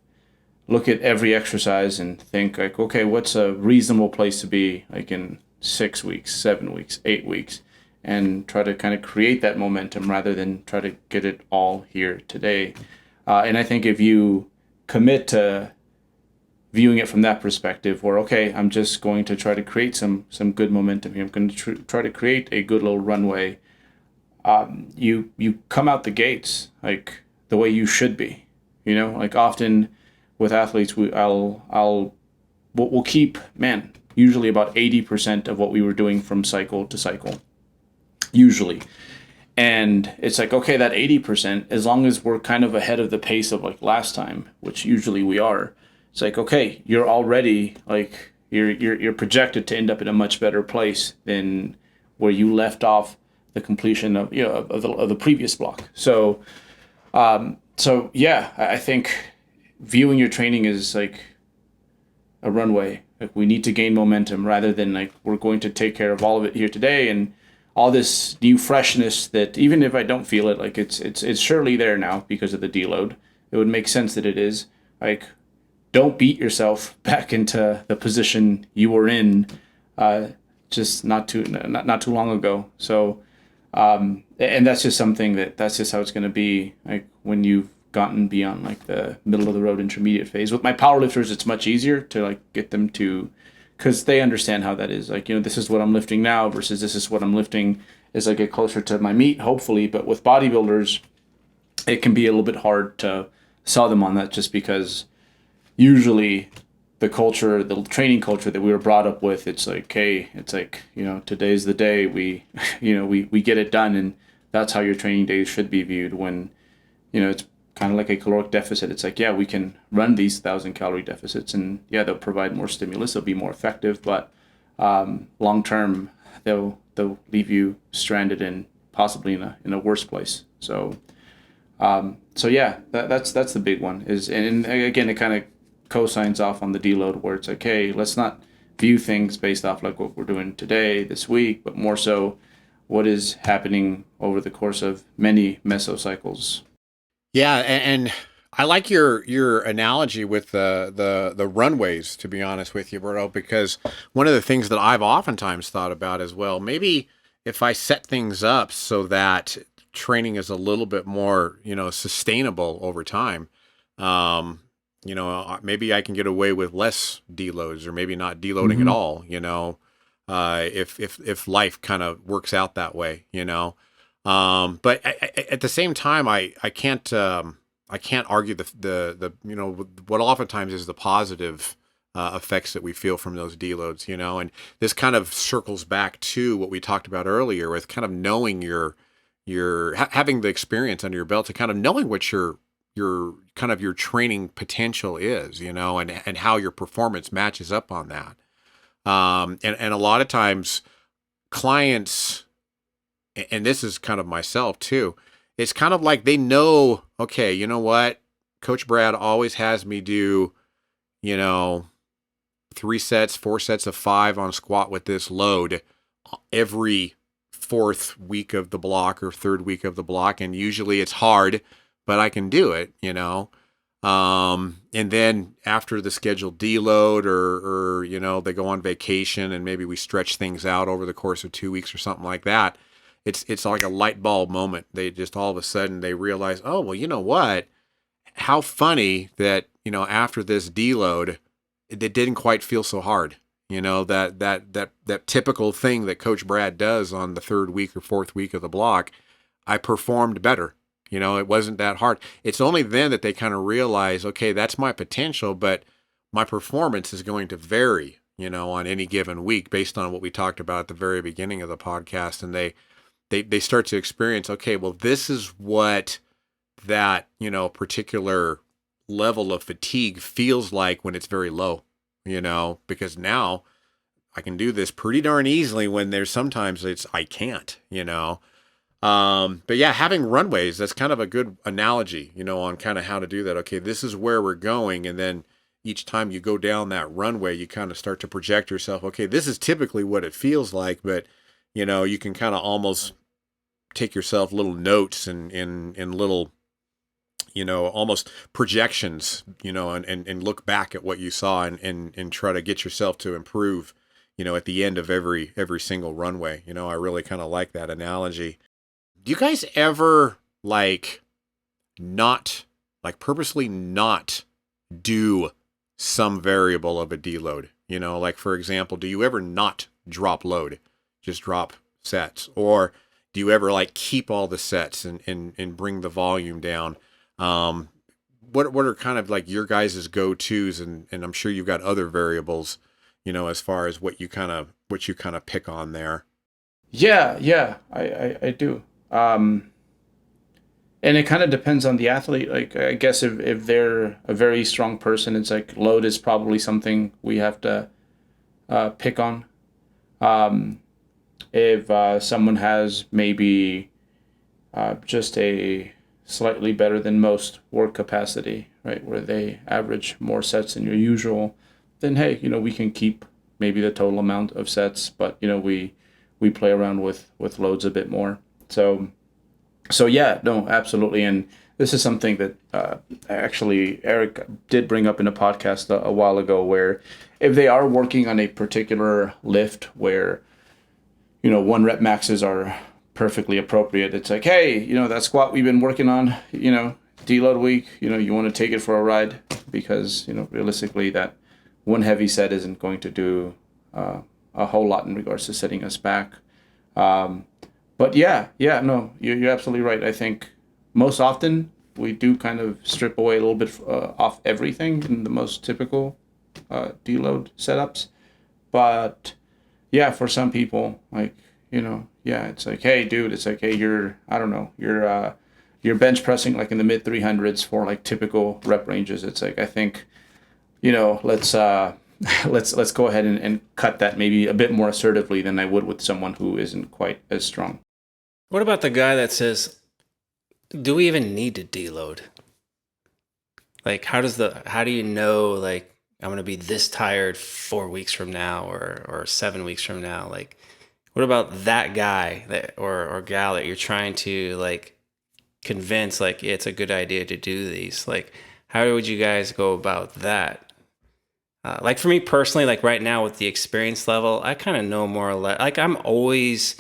Speaker 3: look at every exercise and think like, okay, what's a reasonable place to be like in 6 weeks, 7 weeks, 8 weeks, and try to kind of create that momentum rather than try to get it all here today. And I think if you commit to viewing it from that perspective, where, okay, I'm just going to try to create some good momentum here. I'm going to try to create a good little runway. You come out the gates like the way you should be. Like often with athletes, we'll keep, usually about 80% of what we were doing from cycle to cycle. Usually. And it's like, okay, that 80%, as long as we're kind of ahead of the pace of like last time, which usually we are, it's like, okay, you're already like, you're projected to end up in a much better place than where you left off the completion of of the previous block. So yeah, I think viewing your training is like a runway. Like, we need to gain momentum rather than like we're going to take care of all of it here today, and all this new freshness that even if I don't feel it, like it's surely there now because of the deload. It would make sense that it is. Like, don't beat yourself back into the position you were in just not too long ago. So and that's just something that's just how it's going to be, like when you've gotten beyond like the middle of the road intermediate phase. With my powerlifters, it's much easier to like get them to, because they understand how that is. Like, this is what I'm lifting now versus this is what I'm lifting as I get closer to my meet, hopefully. But with bodybuilders, it can be a little bit hard to sell them on that, just because usually the culture, the training culture that we were brought up with, it's like, hey, it's like, today's the day we get it done. And that's how your training days should be viewed, when, it's kind of like a caloric deficit. It's like, yeah, we can run these 1,000-calorie deficits, and yeah, they'll provide more stimulus, they'll be more effective, but long term, they'll leave you stranded and possibly in a worse place. So yeah, that's the big one. And again, it kind of co-signs off on the deload, where it's like, hey, let's not view things based off like what we're doing today, this week, but more so what is happening over the course of many mesocycles.
Speaker 2: Yeah, and I like your analogy with the runways, to be honest with you, Berto, because one of the things that I've oftentimes thought about as well, maybe if I set things up so that training is a little bit more, sustainable over time, maybe I can get away with less deloads, or maybe not deloading at all, if life kind of works out that way, but at the same time, I can't argue the what oftentimes is the positive effects that we feel from those deloads, and this kind of circles back to what we talked about earlier with kind of knowing having the experience under your belt, to kind of knowing what your training potential is, and how your performance matches up on that. And a lot of times clients, and this is kind of myself too, it's kind of like they know, okay, you know what? Coach Brad always has me do, 3 sets, 4 sets of 5 on squat with this load every 4th week of the block or 3rd week of the block. And usually it's hard, but I can do it, and then after the scheduled deload or they go on vacation and maybe we stretch things out over the course of 2 weeks or something like that. It's like a light bulb moment. They just all of a sudden they realize, oh, well, you know what? How funny that, after this deload, it didn't quite feel so hard. That typical thing that Coach Brad does on the 3rd week or 4th week of the block, I performed better. It wasn't that hard. It's only then that they kind of realize, okay, that's my potential, but my performance is going to vary, on any given week based on what we talked about at the very beginning of the podcast. And they start to experience, okay, well, this is what that, particular level of fatigue feels like when it's very low, because now I can do this pretty darn easily when there's sometimes I can't, but yeah, having runways, that's kind of a good analogy, on kind of how to do that. Okay, this is where we're going. And then each time you go down that runway, you kind of start to project yourself. Okay, this is typically what it feels like, but you can kind of almost take yourself little notes and little, almost projections, and look back at what you saw and try to get yourself to improve, at the end of every single runway. I really kind of like that analogy. Do you guys ever purposely not do some variable of a deload? For example, do you ever not drop load, just drop sets? Or do you ever keep all the sets and bring the volume down? What are kind of your guys' go-tos? And I'm sure you've got other variables, as far as what you kind of pick on there.
Speaker 3: Yeah, I do. And it kind of depends on the athlete. I guess if they're a very strong person, it's load is probably something we have to pick on. If someone has maybe just a slightly better than most work capacity, right, where they average more sets than your usual, then hey, we can keep maybe the total amount of sets, but we play around with loads a bit more. So yeah, no, absolutely. And this is something that actually Eric did bring up in a podcast a while ago, where if they are working on a particular lift where, one rep maxes are perfectly appropriate, it's like, hey, that squat we've been working on, deload week, you want to take it for a ride, because, realistically that one heavy set isn't going to do a whole lot in regards to setting us back. But yeah, no, you're absolutely right. I think most often we do kind of strip away a little bit off everything in the most typical deload setups. But yeah, for some people, like, it's like, hey, dude, it's like, hey, you're bench pressing like in the mid 300s for like typical rep ranges. It's like, I think, let's go ahead and cut that maybe a bit more assertively than I would with someone who isn't quite as strong.
Speaker 4: What about the guy that says, do we even need to deload? Like, how do you know, like, I'm going to be this tired 4 weeks from now or 7 weeks from now? Like, what about that guy or gal that you're trying to like convince, like, it's a good idea to do these? Like, how would you guys go about that? Like for me personally, like right now with the experience level, I kind of know more or less, like I'm always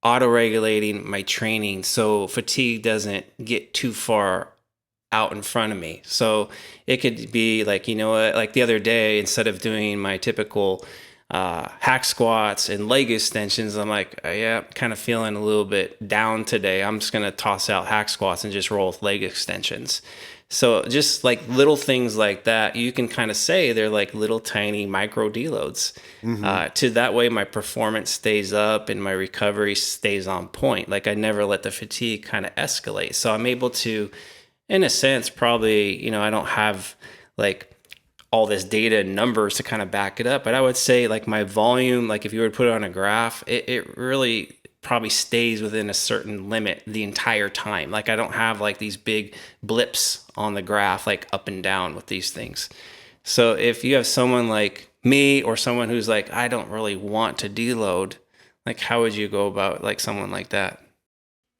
Speaker 4: auto-regulating my training so fatigue doesn't get too far out in front of me. So it could be like, like the other day, instead of doing my typical hack squats and leg extensions, I'm like, yeah, kind of feeling a little bit down today. I'm just going to toss out hack squats and just roll with leg extensions. So just like little things like that, you can kind of say they're like little tiny micro deloads. To that way my performance stays up and my recovery stays on point. Like I never let the fatigue kind of escalate. So I'm able to, in a sense, probably, I don't have like all this data and numbers to kind of back it up, but I would say like my volume, like if you were to put it on a graph, it really probably stays within a certain limit the entire time. Like I don't have like these big blips on the graph, like up and down with these things. So if you have someone like me or someone who's like, I don't really want to deload, like how would you go about like someone like that?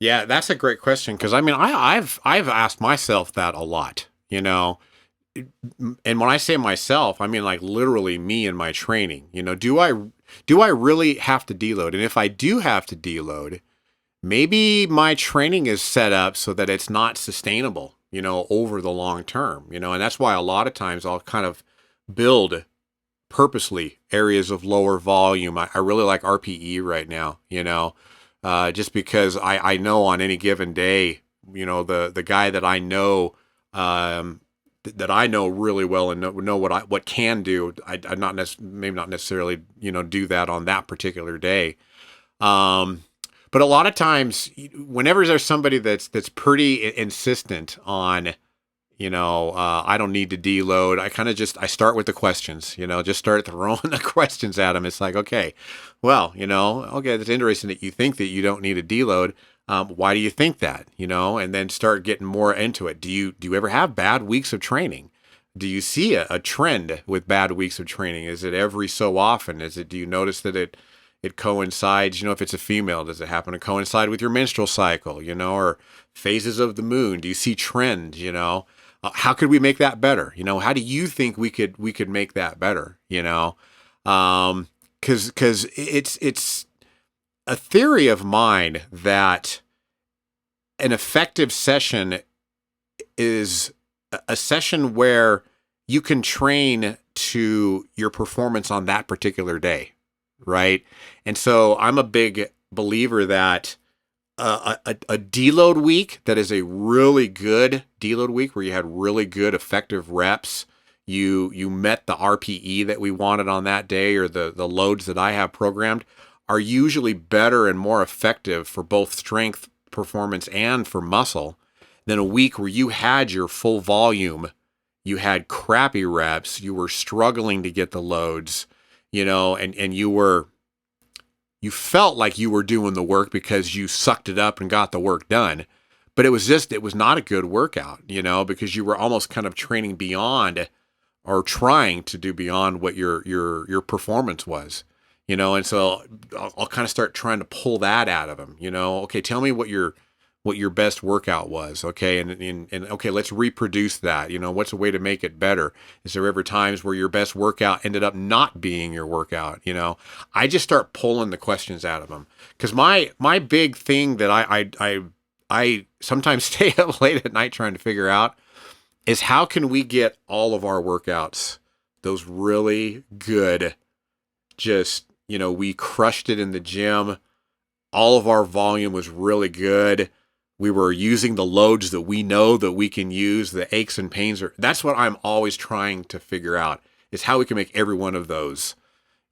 Speaker 2: Yeah, that's a great question. Cause I mean, I've asked myself that a lot, and when I say myself, I mean like literally me and my training. Do I really have to deload? And if I do have to deload, maybe my training is set up so that it's not sustainable, over the long term, and that's why a lot of times I'll kind of build purposely areas of lower volume. I really like RPE right now, just because I know on any given day, the guy that I know, that I know really well and know what can do. I maybe not necessarily do that on that particular day, but a lot of times, whenever there's somebody that's pretty insistent on, I don't need to deload. I start with the questions. Just start throwing the questions at them. It's like, okay, well, okay, that's interesting that you think that you don't need a deload. Why do you think that? And then start getting more into it. Do you ever have bad weeks of training? Do you see a trend with bad weeks of training? Is it every so often? Do you notice that it coincides, if it's a female, does it happen to coincide with your menstrual cycle, or phases of the moon? Do you see trends, how could we make that better? How do you think we could make that better? Cause it's a theory of mine that an effective session is a session where you can train to your performance on that particular day, right? And so I'm a big believer that a deload week that is a really good deload week where you had really good effective reps, you met the RPE that we wanted on that day, or the loads that I have programmed, are usually better and more effective for both strength performance and for muscle than a week where you had your full volume, you had crappy reps, you were struggling to get the loads, and you felt like you were doing the work because you sucked it up and got the work done. But it was not a good workout, because you were almost kind of training beyond or trying to do beyond what your performance was, and so I'll kind of start trying to pull that out of them, okay, tell me what your best workout was. Okay. And okay, let's reproduce that. What's a way to make it better? Is there ever times where your best workout ended up not being your workout? I just start pulling the questions out of them. Cause my big thing that I sometimes stay up late at night trying to figure out is how can we get all of our workouts, those really good, just, we crushed it in the gym. All of our volume was really good. We were using the loads that we know that we can use, the aches and pains. That's what I'm always trying to figure out, is how we can make every one of those,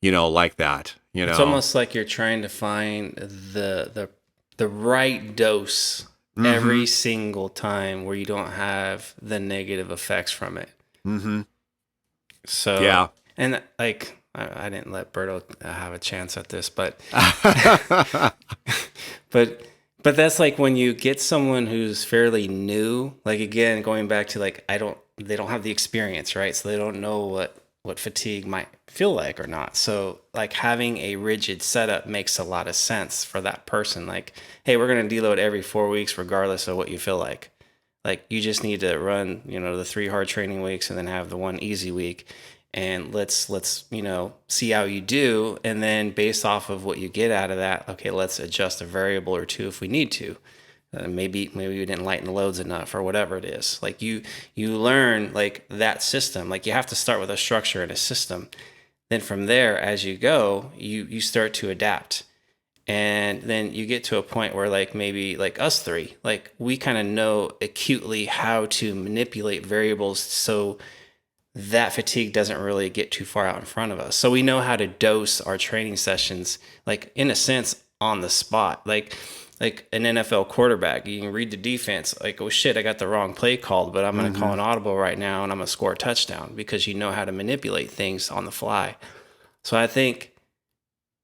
Speaker 2: like that.
Speaker 4: It's almost like you're trying to find the right dose every single time where you don't have the negative effects from it. Mm-hmm. So, yeah. And like, I didn't let Berto have a chance at this, but, but that's like when you get someone who's fairly new, like again, going back to like, they don't have the experience, right? So they don't know what fatigue might feel like or not. So like having a rigid setup makes a lot of sense for that person. Like, hey, we're going to deload every 4 weeks, regardless of what you feel like. Like you just need to run, the 3 hard training weeks and then have the 1 easy week. And let's, see how you do. And then based off of what you get out of that, okay, let's adjust a variable or two if we need to. Maybe you didn't lighten the loads enough or whatever it is. Like you learn like that system. Like you have to start with a structure and a system. Then from there, as you go, you start to adapt. And then you get to a point where like maybe like us three, like we kind of know acutely how to manipulate variables so that fatigue doesn't really get too far out in front of us. So we know how to dose our training sessions, like in a sense on the spot, like an NFL quarterback. You can read the defense, like, oh shit, I got the wrong play called, but I'm going to call an audible right now and I'm going to score a touchdown, because you know how to manipulate things on the fly. So I think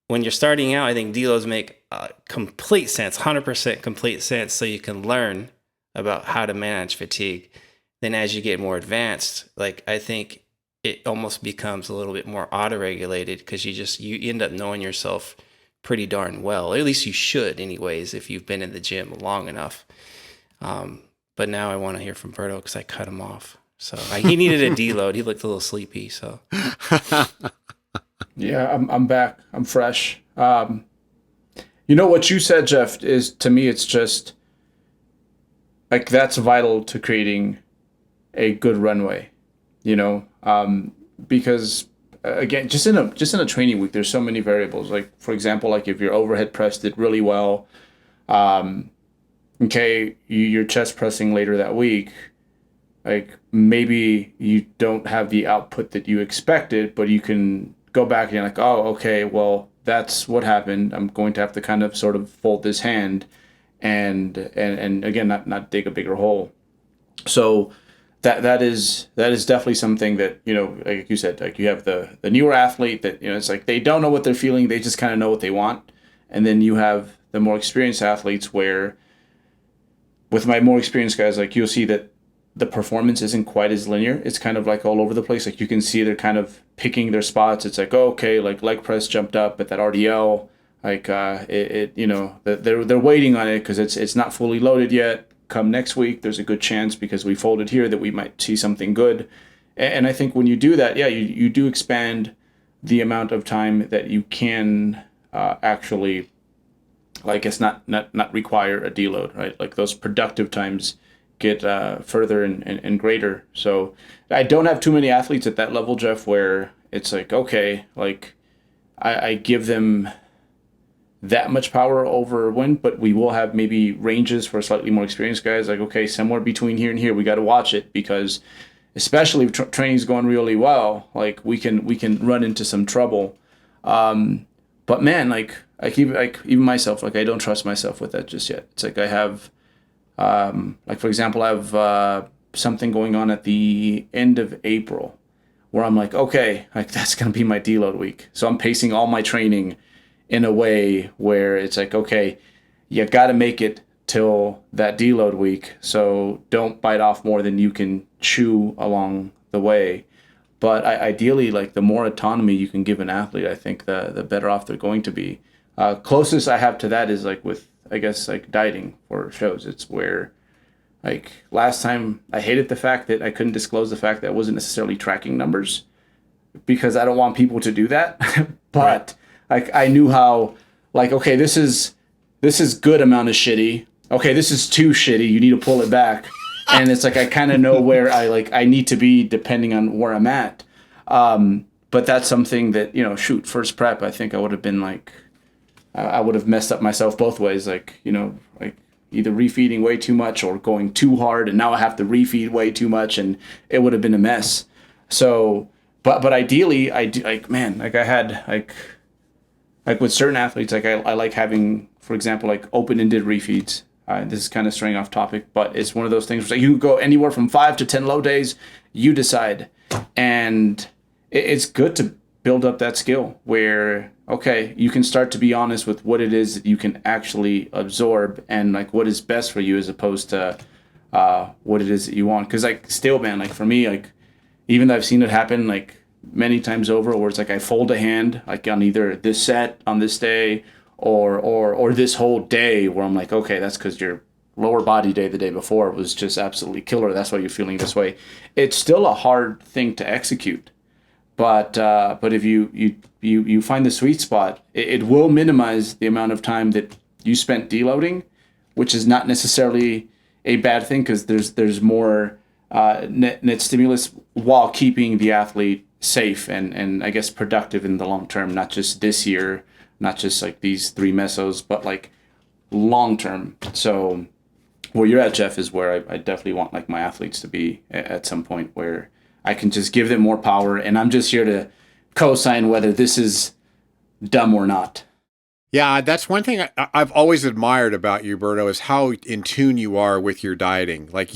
Speaker 4: when you're starting out, I think deloads make complete sense, 100% complete sense, so you can learn about how to manage fatigue. Then as you get more advanced, like I think it almost becomes a little bit more auto-regulated, because you end up knowing yourself pretty darn well. At least you should anyways, if you've been in the gym long enough. But now I want to hear from Berto, because I cut him off. So he needed a deload. He looked a little sleepy. So
Speaker 3: yeah, I'm back. I'm fresh. What you said, Jeff, is, to me, it's just like that's vital to creating a good runway, because again, just in a training week, there's so many variables. Like, for example, like if your overhead press did really well, okay, you're chest pressing later that week, like maybe you don't have the output that you expected, but you can go back and you're like, oh, okay, well, that's what happened. I'm going to have to kind of sort of fold this hand and again, not dig a bigger hole. So that is definitely something that, like you said, like you have the newer athlete that, it's like they don't know what they're feeling. They just kind of know what they want. And then you have the more experienced athletes where with my more experienced guys, like you'll see that the performance isn't quite as linear. It's kind of like all over the place. Like you can see they're kind of picking their spots. It's like, oh, okay, like leg press jumped up at that RDL. Like they're waiting on it because it's not fully loaded yet. Come next week, there's a good chance because we folded here that we might see something good. And I think when you do that, yeah, you do expand the amount of time that you can actually, like, it's not require a deload, right? Like those productive times get further and greater. So I don't have too many athletes at that level, Jeff, where it's like, okay, like I give them that much power over wind, but we will have maybe ranges for slightly more experienced guys. Like, okay, somewhere between here and here, we got to watch it because especially if training's going really well, like we can run into some trouble. But man, like I keep even myself, like I don't trust myself with that just yet. It's like I have, like for example, I have something going on at the end of April where I'm like, okay, like that's going to be my deload week. So I'm pacing all my training in a way where it's like, okay, you got to make it till that deload week. So don't bite off more than you can chew along the way. But ideally, like the more autonomy you can give an athlete, I think the better off they're going to be. Closest I have to that is like with, I guess, like dieting for shows. It's where, like last time, I hated the fact that I couldn't disclose the fact that I wasn't necessarily tracking numbers because I don't want people to do that. But like I knew how, like, okay, this is good amount of shitty. Okay, this is too shitty. You need to pull it back. And it's like I kind of know where I need to be depending on where I'm at. But that's something that, you know, shoot, first prep, I think I would have been like, I would have messed up myself both ways. Like, you know, like either refeeding way too much or going too hard, and now I have to refeed way too much, and it would have been a mess. So, but ideally, I do, like, man, like I had like with certain athletes, like I like having, for example, like open-ended refeeds. This is kind of straying off topic, but it's one of those things where you can go anywhere from 5 to 10 low days. You decide, and it's good to build up that skill where, okay, you can start to be honest with what it is that you can actually absorb and like what is best for you as opposed to what it is that you want. Because like still, man, like for me, like even though I've seen it happen like many times over, where it's like I fold a hand like on either this set on this day or this whole day, where I'm like, okay, that's because your lower body day the day before was just absolutely killer. That's why you're feeling this way. It's still a hard thing to execute. But if you find the sweet spot, it will minimize the amount of time that you spent deloading, which is not necessarily a bad thing because there's more net stimulus while keeping the athlete safe and I guess productive in the long term, not just this year, not just like these 3 mesos, but like long term. So where you're at, Jeff, is where I definitely want like my athletes to be at some point where I can just give them more power, and I'm just here to co-sign whether this is dumb or not.
Speaker 2: Yeah, that's one thing I've always admired about you, Berto, is how in tune you are with your dieting. Like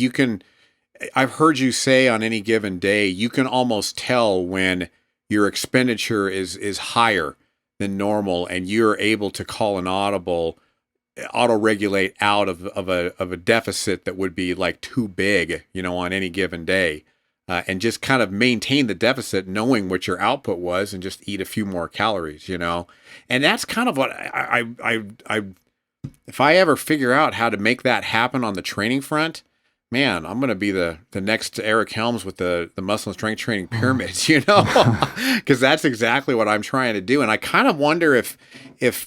Speaker 2: I've heard you say on any given day, you can almost tell when your expenditure is higher than normal, and you're able to call an auto-regulate out of a deficit that would be like too big, you know, on any given day. And just kind of maintain the deficit, knowing what your output was, and just eat a few more calories, you know? And that's kind of what I if I ever figure out how to make that happen on the training front, man, I'm going to be the next Eric Helms with the muscle and strength training pyramids, you know? Because that's exactly what I'm trying to do. And I kind of wonder if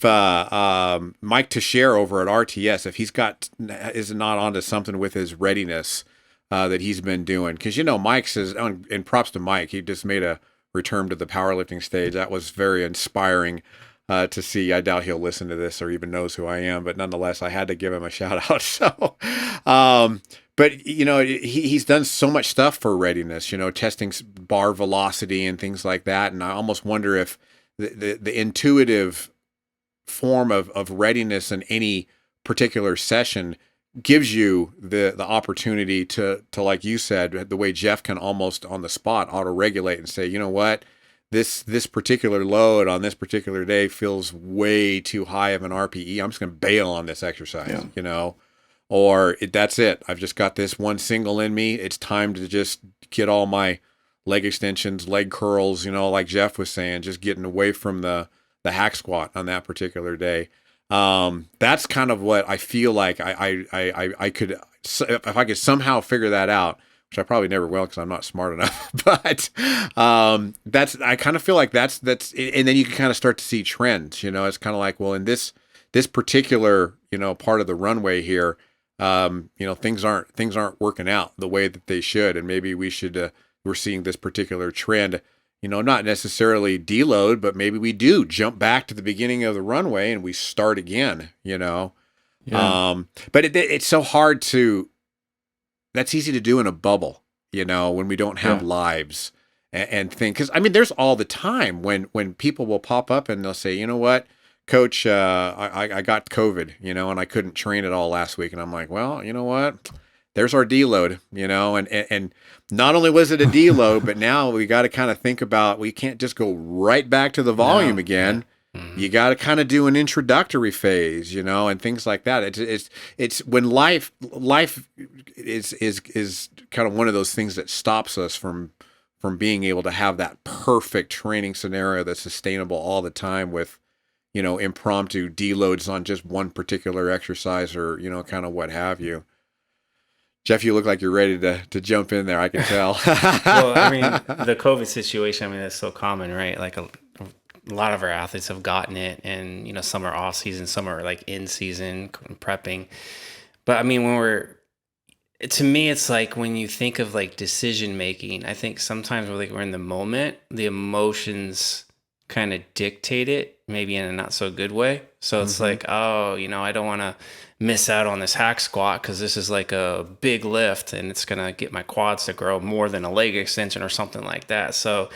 Speaker 2: Mike Teixeira over at RTS, if is not onto something with his readiness that he's been doing. Because, you know, Mike says, and props to Mike, he just made a return to the powerlifting stage. That was very inspiring to see. I doubt he'll listen to this or even knows who I am, but nonetheless, I had to give him a shout out. So, but, you know, he's done so much stuff for readiness, you know, testing bar velocity and things like that. And I almost wonder if the intuitive form of readiness in any particular session gives you the opportunity to, like you said, the way Jeff can almost on the spot auto-regulate and say, you know what, this particular load on this particular day feels way too high of an RPE. I'm just going to bail on this exercise, you know, or that's it. I've just got this one single in me. It's time to just get all my leg extensions, leg curls, you know, like Jeff was saying, just getting away from the hack squat on that particular day. That's kind of what I feel like I could, if I could somehow figure that out, which I probably never will because I'm not smart enough, but I kind of feel like that's, and then you can kind of start to see trends, you know. It's kind of like, well, in this particular, you know, part of the runway here, you know, things aren't working out the way that they should, and maybe we're seeing this particular trend. You know, not necessarily deload, but maybe we do jump back to the beginning of the runway and we start again, you know. Yeah. But it's so hard that's easy to do in a bubble, you know, when we don't have lives and think, because I mean, there's all the time when people will pop up and they'll say, you know what, coach, I got COVID, you know, and I couldn't train at all last week. And I'm like, well, you know what? there's our deload, and not only was it a deload, but now we got to kind of think about, we can't just go right back to the volume again. Yeah. Mm-hmm. You got to kind of do an introductory phase, and things like that. It's when life is kind of one of those things that stops us from being able to have that perfect training scenario that's sustainable all the time with, impromptu deloads on just one particular exercise or, kind of what have you. Jeff, you look like you're ready to jump in there. I can tell.
Speaker 4: Well, I mean, the COVID situation, that's so common, right? Like a lot of our athletes have gotten it, and, some are off season, some are like in season prepping. But I mean, to me, it's like when you think of like decision making, I think sometimes we're in the moment, the emotions kind of dictate it, maybe in a not so good way. So it's like, oh, I don't want to miss out on this hack squat because this is like a big lift and it's going to get my quads to grow more than a leg extension or something like that. So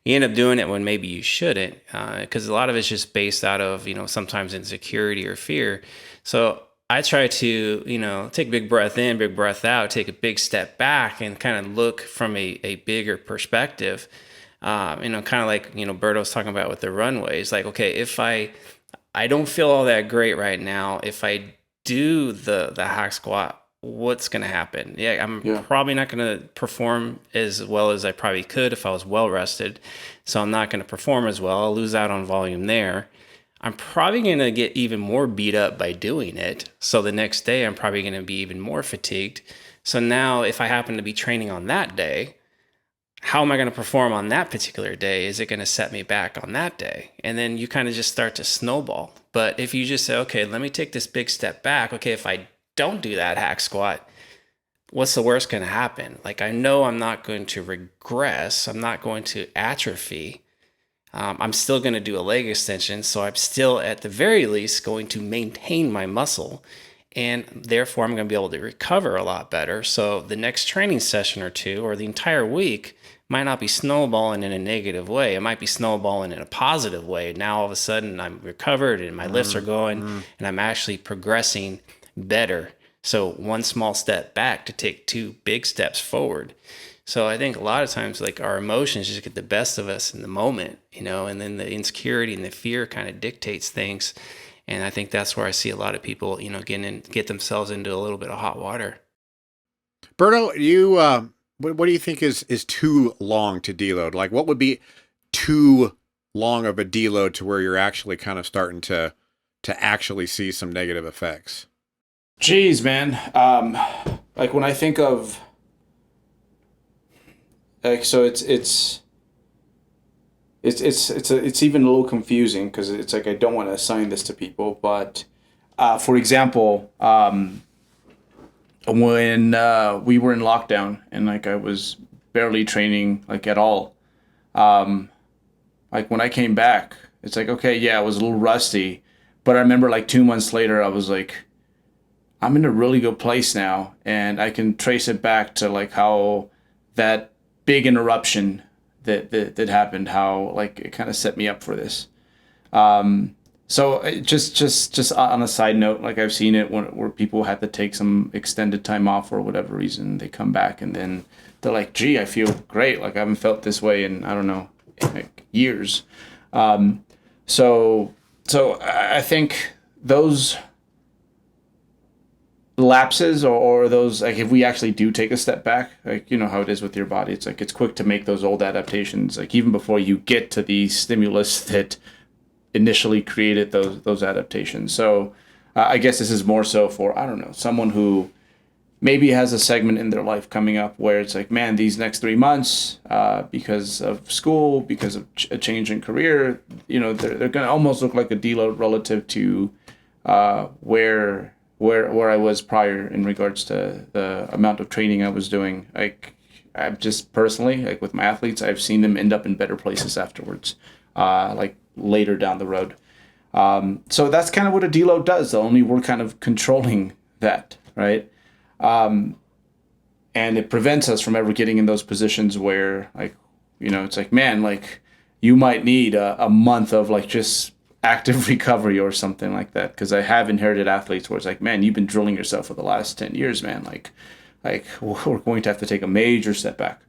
Speaker 4: you end up doing it when maybe you shouldn't, because a lot of it's just based out of, sometimes insecurity or fear. So I try to, take a big breath in, big breath out, take a big step back and kind of look from a bigger perspective. Kind of like, Berto was talking about with the runways, like, okay, if I don't feel all that great right now, if I do the hack squat, what's going to happen? I'm probably not going to perform as well as I probably could if I was well rested. So I'm not going to perform as well. I'll lose out on volume there. I'm probably going to get even more beat up by doing it. So the next day, I'm probably going to be even more fatigued. So now if I happen to be training on that day, how am I going to perform on that particular day? Is it going to set me back on that day? And then you kind of just start to snowball. But if you just say, okay, let me take this big step back. Okay, if I don't do that hack squat, what's the worst going to happen? Like, I know I'm not going to regress. I'm not going to atrophy. I'm still going to do a leg extension. So I'm still, at the very least, going to maintain my muscle. And therefore, I'm going to be able to recover a lot better. So the next training session or two, or the entire week, might not be snowballing in a negative way. It might be snowballing in a positive way. Now, all of a sudden, I'm recovered and my lifts are going and I'm actually progressing better. So one small step back to take two big steps forward. So I think a lot of times, like, our emotions just get the best of us in the moment, and then the insecurity and the fear kind of dictates things. And I think that's where I see a lot of people, get themselves into a little bit of hot water.
Speaker 2: Berto, you, what do you think is too long to deload? Like, what would be too long of a deload to where you're actually kind of starting to actually see some negative effects?
Speaker 3: Jeez, man. Like, when I think of, like, so it's even a little confusing because it's like I don't want to assign this to people, but for example, when we were in lockdown and like I was barely training like at all, like when I came back, it's like, okay, yeah, I was a little rusty, but I remember like 2 months later, I was like, I'm in a really good place now, and I can trace it back to like how that big interruption that happened, how like it kind of set me up for this. So just on a side note, like I've seen it where people had to take some extended time off for whatever reason. They come back and then they're like, gee, I feel great. Like I haven't felt this way in, I don't know, like years. So I think those lapses or those, like, if we actually do take a step back, like, how it is with your body, it's like it's quick to make those old adaptations, like even before you get to the stimulus that initially created those adaptations. So I guess this is more so for, I don't know, someone who maybe has a segment in their life coming up where it's like, man, these next 3 months, because of school, because of a change in career, they're going to almost look like a deload relative to where I was prior in regards to the amount of training I was doing. Like, I've just personally, like with my athletes, I've seen them end up in better places afterwards, like later down the road. So that's kind of what a deload does. Only we're kind of controlling that, right? And it prevents us from ever getting in those positions where, like, it's like, man, like you might need a month of like just active recovery or something like that. Because I have inherited athletes where it's like, man, you've been drilling yourself for the last 10 years, man. Like, like we're going to have to take a major step back.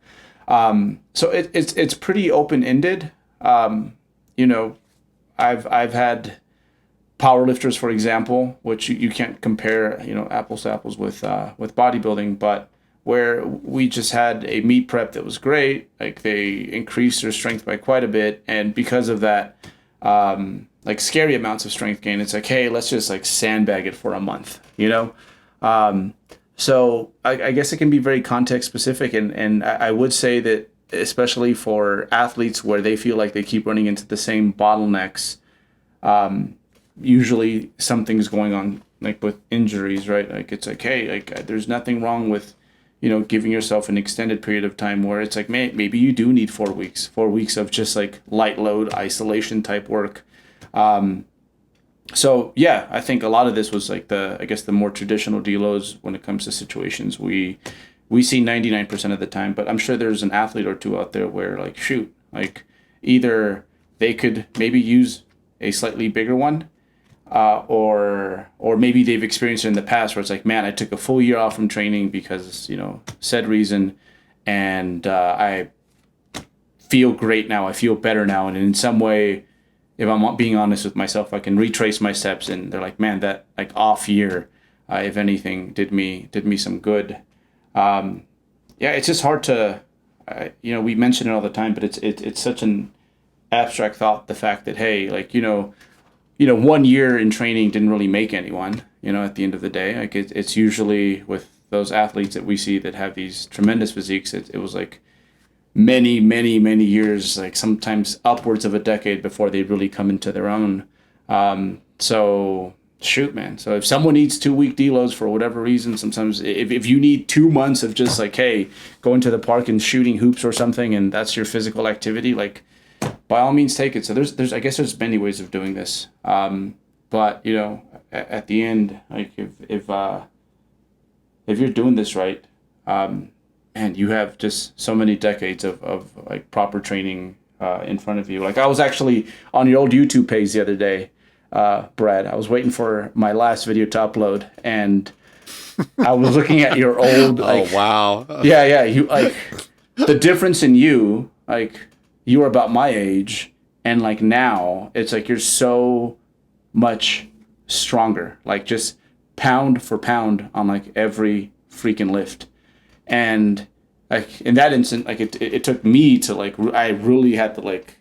Speaker 3: So it's pretty open ended. You know, I've had powerlifters, for example, which you can't compare, you know, apples to apples with bodybuilding, but where we just had a meet prep that was great, like they increased their strength by quite a bit, and because of that, like scary amounts of strength gain, it's like, hey, let's just like sandbag it for a month, you know. So I guess it can be very context specific, and I would say that especially for athletes where they feel like they keep running into the same bottlenecks, usually something's going on, like with injuries, right? Like it's like, hey, like there's nothing wrong with, you know, giving yourself an extended period of time where it's like, maybe you do need 4 weeks of just like light load isolation type work. So yeah, I think a lot of this was like the more traditional deloads when it comes to situations we see 99% of the time, but I'm sure there's an athlete or two out there where like, shoot, like either they could maybe use a slightly bigger one, or maybe they've experienced it in the past where it's like, man, I took a full year off from training because, you know, said reason, and I feel great now, I feel better now, and in some way, if I'm being honest with myself, I can retrace my steps, and they're like, man, that like off year, if anything, did me some good. Yeah, it's just hard to, you know, we mention it all the time, but it's such an abstract thought. The fact that, hey, like, you know, 1 year in training didn't really make anyone, you know, at the end of the day. Like it's usually with those athletes that we see that have these tremendous physiques, it was like many years, like sometimes upwards of a decade before they really come into their own. So shoot, man. So if someone needs 2 week deloads for whatever reason, sometimes if you need 2 months of just like, hey, going to the park and shooting hoops or something, and that's your physical activity, like by all means take it. So there's I guess there's many ways of doing this. But you know, at the end, like if you're doing this right, and you have just so many decades of like proper training in front of you. Like I was actually on your old YouTube page the other day, Brad. I was waiting for my last video to upload, and I was looking at your old. Like,
Speaker 2: oh wow!
Speaker 3: Yeah. You like the difference in you. Like you were about my age, and like now it's like you're so much stronger. Like just pound for pound on like every freaking lift. And like in that instant, like it took me to like, I really had to like,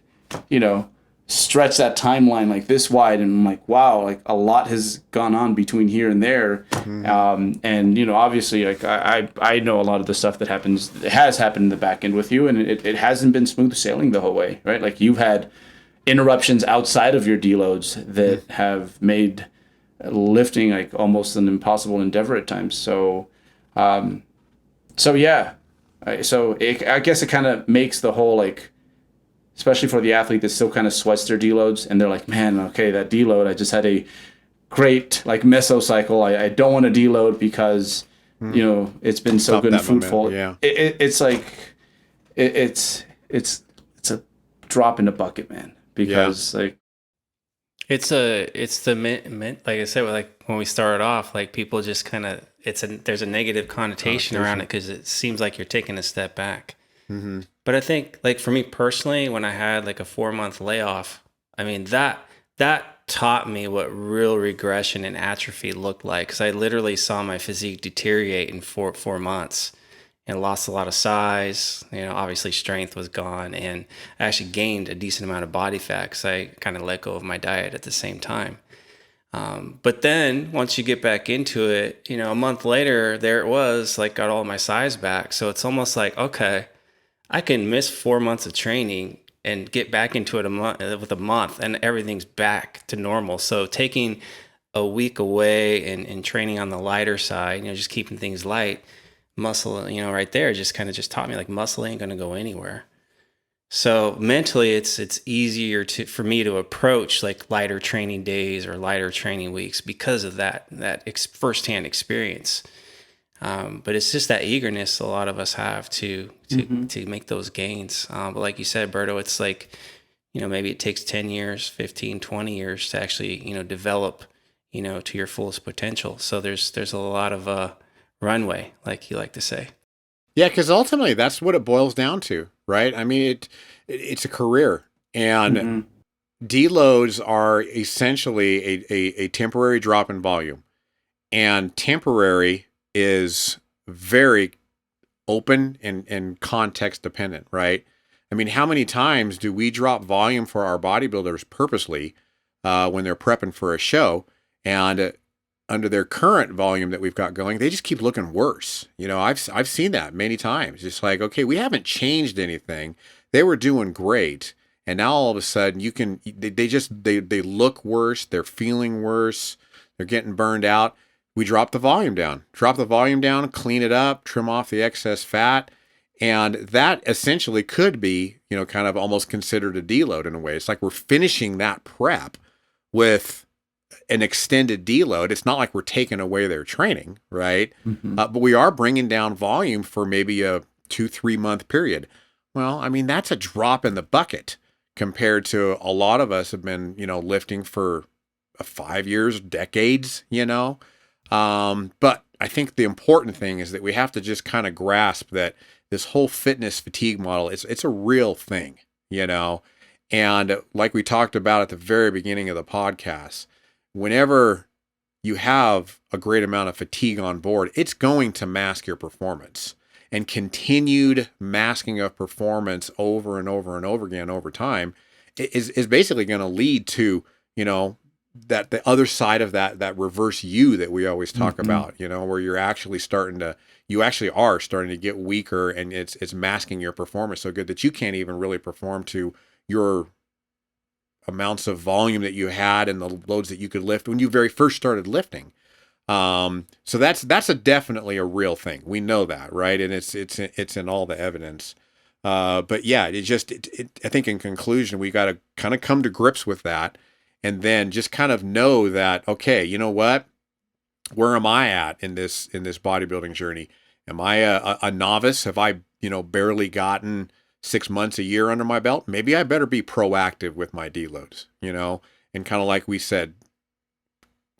Speaker 3: you know, stretch that timeline like this wide, and I'm like, wow, like a lot has gone on between here and there. And you know, obviously like I know a lot of the stuff that has happened in the back end with you, and it hasn't been smooth sailing the whole way, right? Like you've had interruptions outside of your deloads that have made lifting like almost an impossible endeavor at times. So yeah, I guess it kind of makes the whole, like, especially for the athlete that still kind of sweats their deloads, and they're like, man, okay, that deload, I just had a great like mesocycle. I don't want to deload because you know it's been so good and fruitful.
Speaker 2: Moment, yeah.
Speaker 3: It's like it's a drop in the bucket, man. Because like
Speaker 4: it's the like I said, like when we started off, like people just kind of there's a negative connotation around it because it seems like you're taking a step back.
Speaker 2: Mm-hmm.
Speaker 4: But I think like for me personally, when I had like a 4-month layoff, I mean that taught me what real regression and atrophy looked like, because I literally saw my physique deteriorate in 4 months and lost a lot of size. You know, obviously strength was gone, and I actually gained a decent amount of body fat because I kind of let go of my diet at the same time. But then once you get back into it, you know, a month later, there it was, like got all my size back. So it's almost like, okay, I can miss 4 months of training and get back into it with a month, and everything's back to normal. So taking a week away and training on the lighter side, you know, just keeping things light, muscle, you know, right there just taught me like muscle ain't going to go anywhere. So mentally it's easier for me to approach like lighter training days or lighter training weeks because of that firsthand experience. But it's just that eagerness a lot of us have to make those gains. But like you said, Berto, it's like, you know, maybe it takes 10 years, 15, 20 years to actually, you know, develop, you know, to your fullest potential. So there's a lot of runway, like you like to say.
Speaker 2: Yeah, because ultimately that's what it boils down to, right? I mean, it's a career, and
Speaker 3: Mm-hmm.
Speaker 2: deloads are essentially a temporary drop in volume, and temporary is very open and context dependent, right? I mean, how many times do we drop volume for our bodybuilders purposely when they're prepping for a show, and under their current volume that we've got going, they just keep looking worse. You know, I've seen that many times. It's like, okay, we haven't changed anything. They were doing great, and now all of a sudden they look worse. They're feeling worse. They're getting burned out. We drop the volume down. Clean it up, trim off the excess fat. And that essentially could be, kind of almost considered a deload in a way. It's like we're finishing that prep with an extended deload. It's not like we're taking away their training, right?
Speaker 3: Mm-hmm.
Speaker 2: But we are bringing down volume for maybe a 2-3 month period. Well, I mean, that's a drop in the bucket compared to a lot of us have been, lifting for 5 years, decades, But I think the important thing is that we have to just kind of grasp that this whole fitness fatigue model, it's a real thing, And like we talked about at the very beginning of the podcast, whenever you have a great amount of fatigue on board, it's going to mask your performance. And continued masking of performance over and over and over again over time is basically going to lead to, that the other side of that reverse U that we always talk about, where you actually are starting to get weaker, and it's masking your performance so good that you can't even really perform to your amounts of volume that you had and the loads that you could lift when you very first started lifting. So that's definitely a real thing. We know that, right? And it's in all the evidence. But yeah, I think in conclusion, we got to kind of come to grips with that, and then just kind of know that, okay, you know what? Where am I at in this bodybuilding journey? Am I a novice? Have I, barely gotten 6 months, a year under my belt? Maybe I better be proactive with my deloads, and kind of like we said,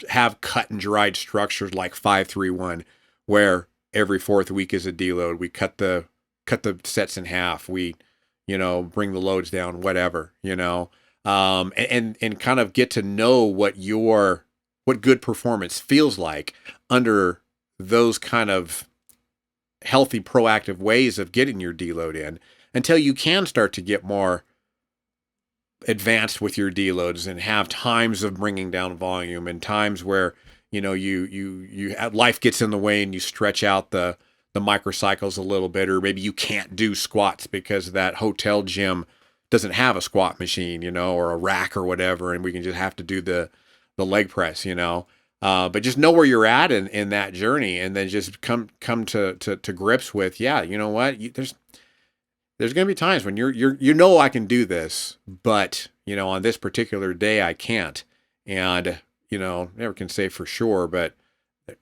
Speaker 2: have cut and dried structures like 5-3-1, where every fourth week is a deload. We cut the sets in half. We, bring the loads down, whatever, and kind of get to know what good performance feels like under those kind of healthy, proactive ways of getting your deload in, until you can start to get more advanced with your deloads and have times of bringing down volume and times where, you life gets in the way and you stretch out the microcycles a little bit, or maybe you can't do squats because that hotel gym doesn't have a squat machine, or a rack or whatever, and we can just have to do the leg press, but just know where you're at in that journey, and then just come to grips with, yeah, you know what, there's going to be times when I can do this, but on this particular day I can't, and never can say for sure, but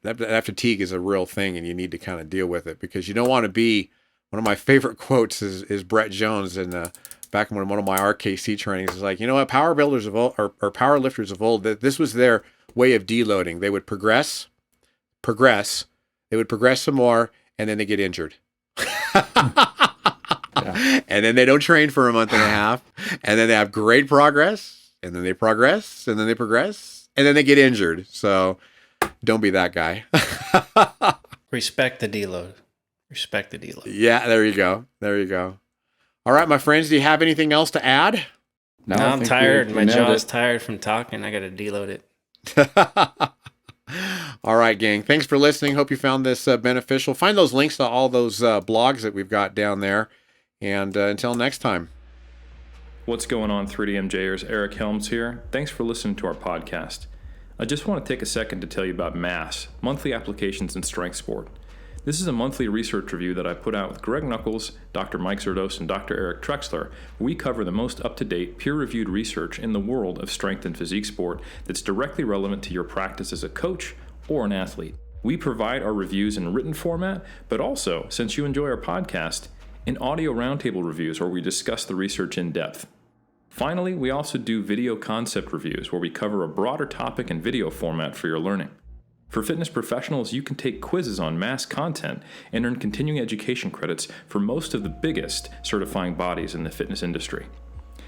Speaker 2: that fatigue is a real thing, and you need to kind of deal with it, because you don't want to be. One of my favorite quotes is Brett Jones back in one of my RKC trainings is like, what, power builders of old, or power lifters of old, that this was their way of deloading. They would progress, they would progress some more, and then they get injured. Yeah. And then they don't train for a month and a half, and then they have great progress, and then they progress, and then they progress, and then they get injured. So don't be that guy.
Speaker 4: Respect the deload.
Speaker 2: Yeah, there you go. All right, my friends, do you have anything else to add?
Speaker 4: No, I'm tired. My jaw's tired from talking. I got to deload it.
Speaker 2: All right, gang. Thanks for listening. Hope you found this beneficial. Find those links to all those blogs that we've got down there. And until next time.
Speaker 5: What's going on, 3DMJers? Eric Helms here. Thanks for listening to our podcast. I just want to take a second to tell you about MASS, Monthly Applications in Strength Sport. This is a monthly research review that I put out with Greg Knuckles, Dr. Mike Zerdos, and Dr. Eric Trexler. We cover the most up-to-date, peer-reviewed research in the world of strength and physique sport that's directly relevant to your practice as a coach or an athlete. We provide our reviews in written format, but also, since you enjoy our podcast, in audio roundtable reviews where we discuss the research in depth. Finally, we also do video concept reviews where we cover a broader topic in video format for your learning. For fitness professionals, you can take quizzes on mass content and earn continuing education credits for most of the biggest certifying bodies in the fitness industry.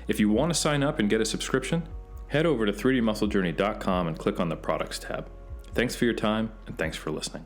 Speaker 5: If you want to sign up and get a subscription, head over to 3dmusclejourney.com and click on the Products tab. Thanks for your time, and thanks for listening.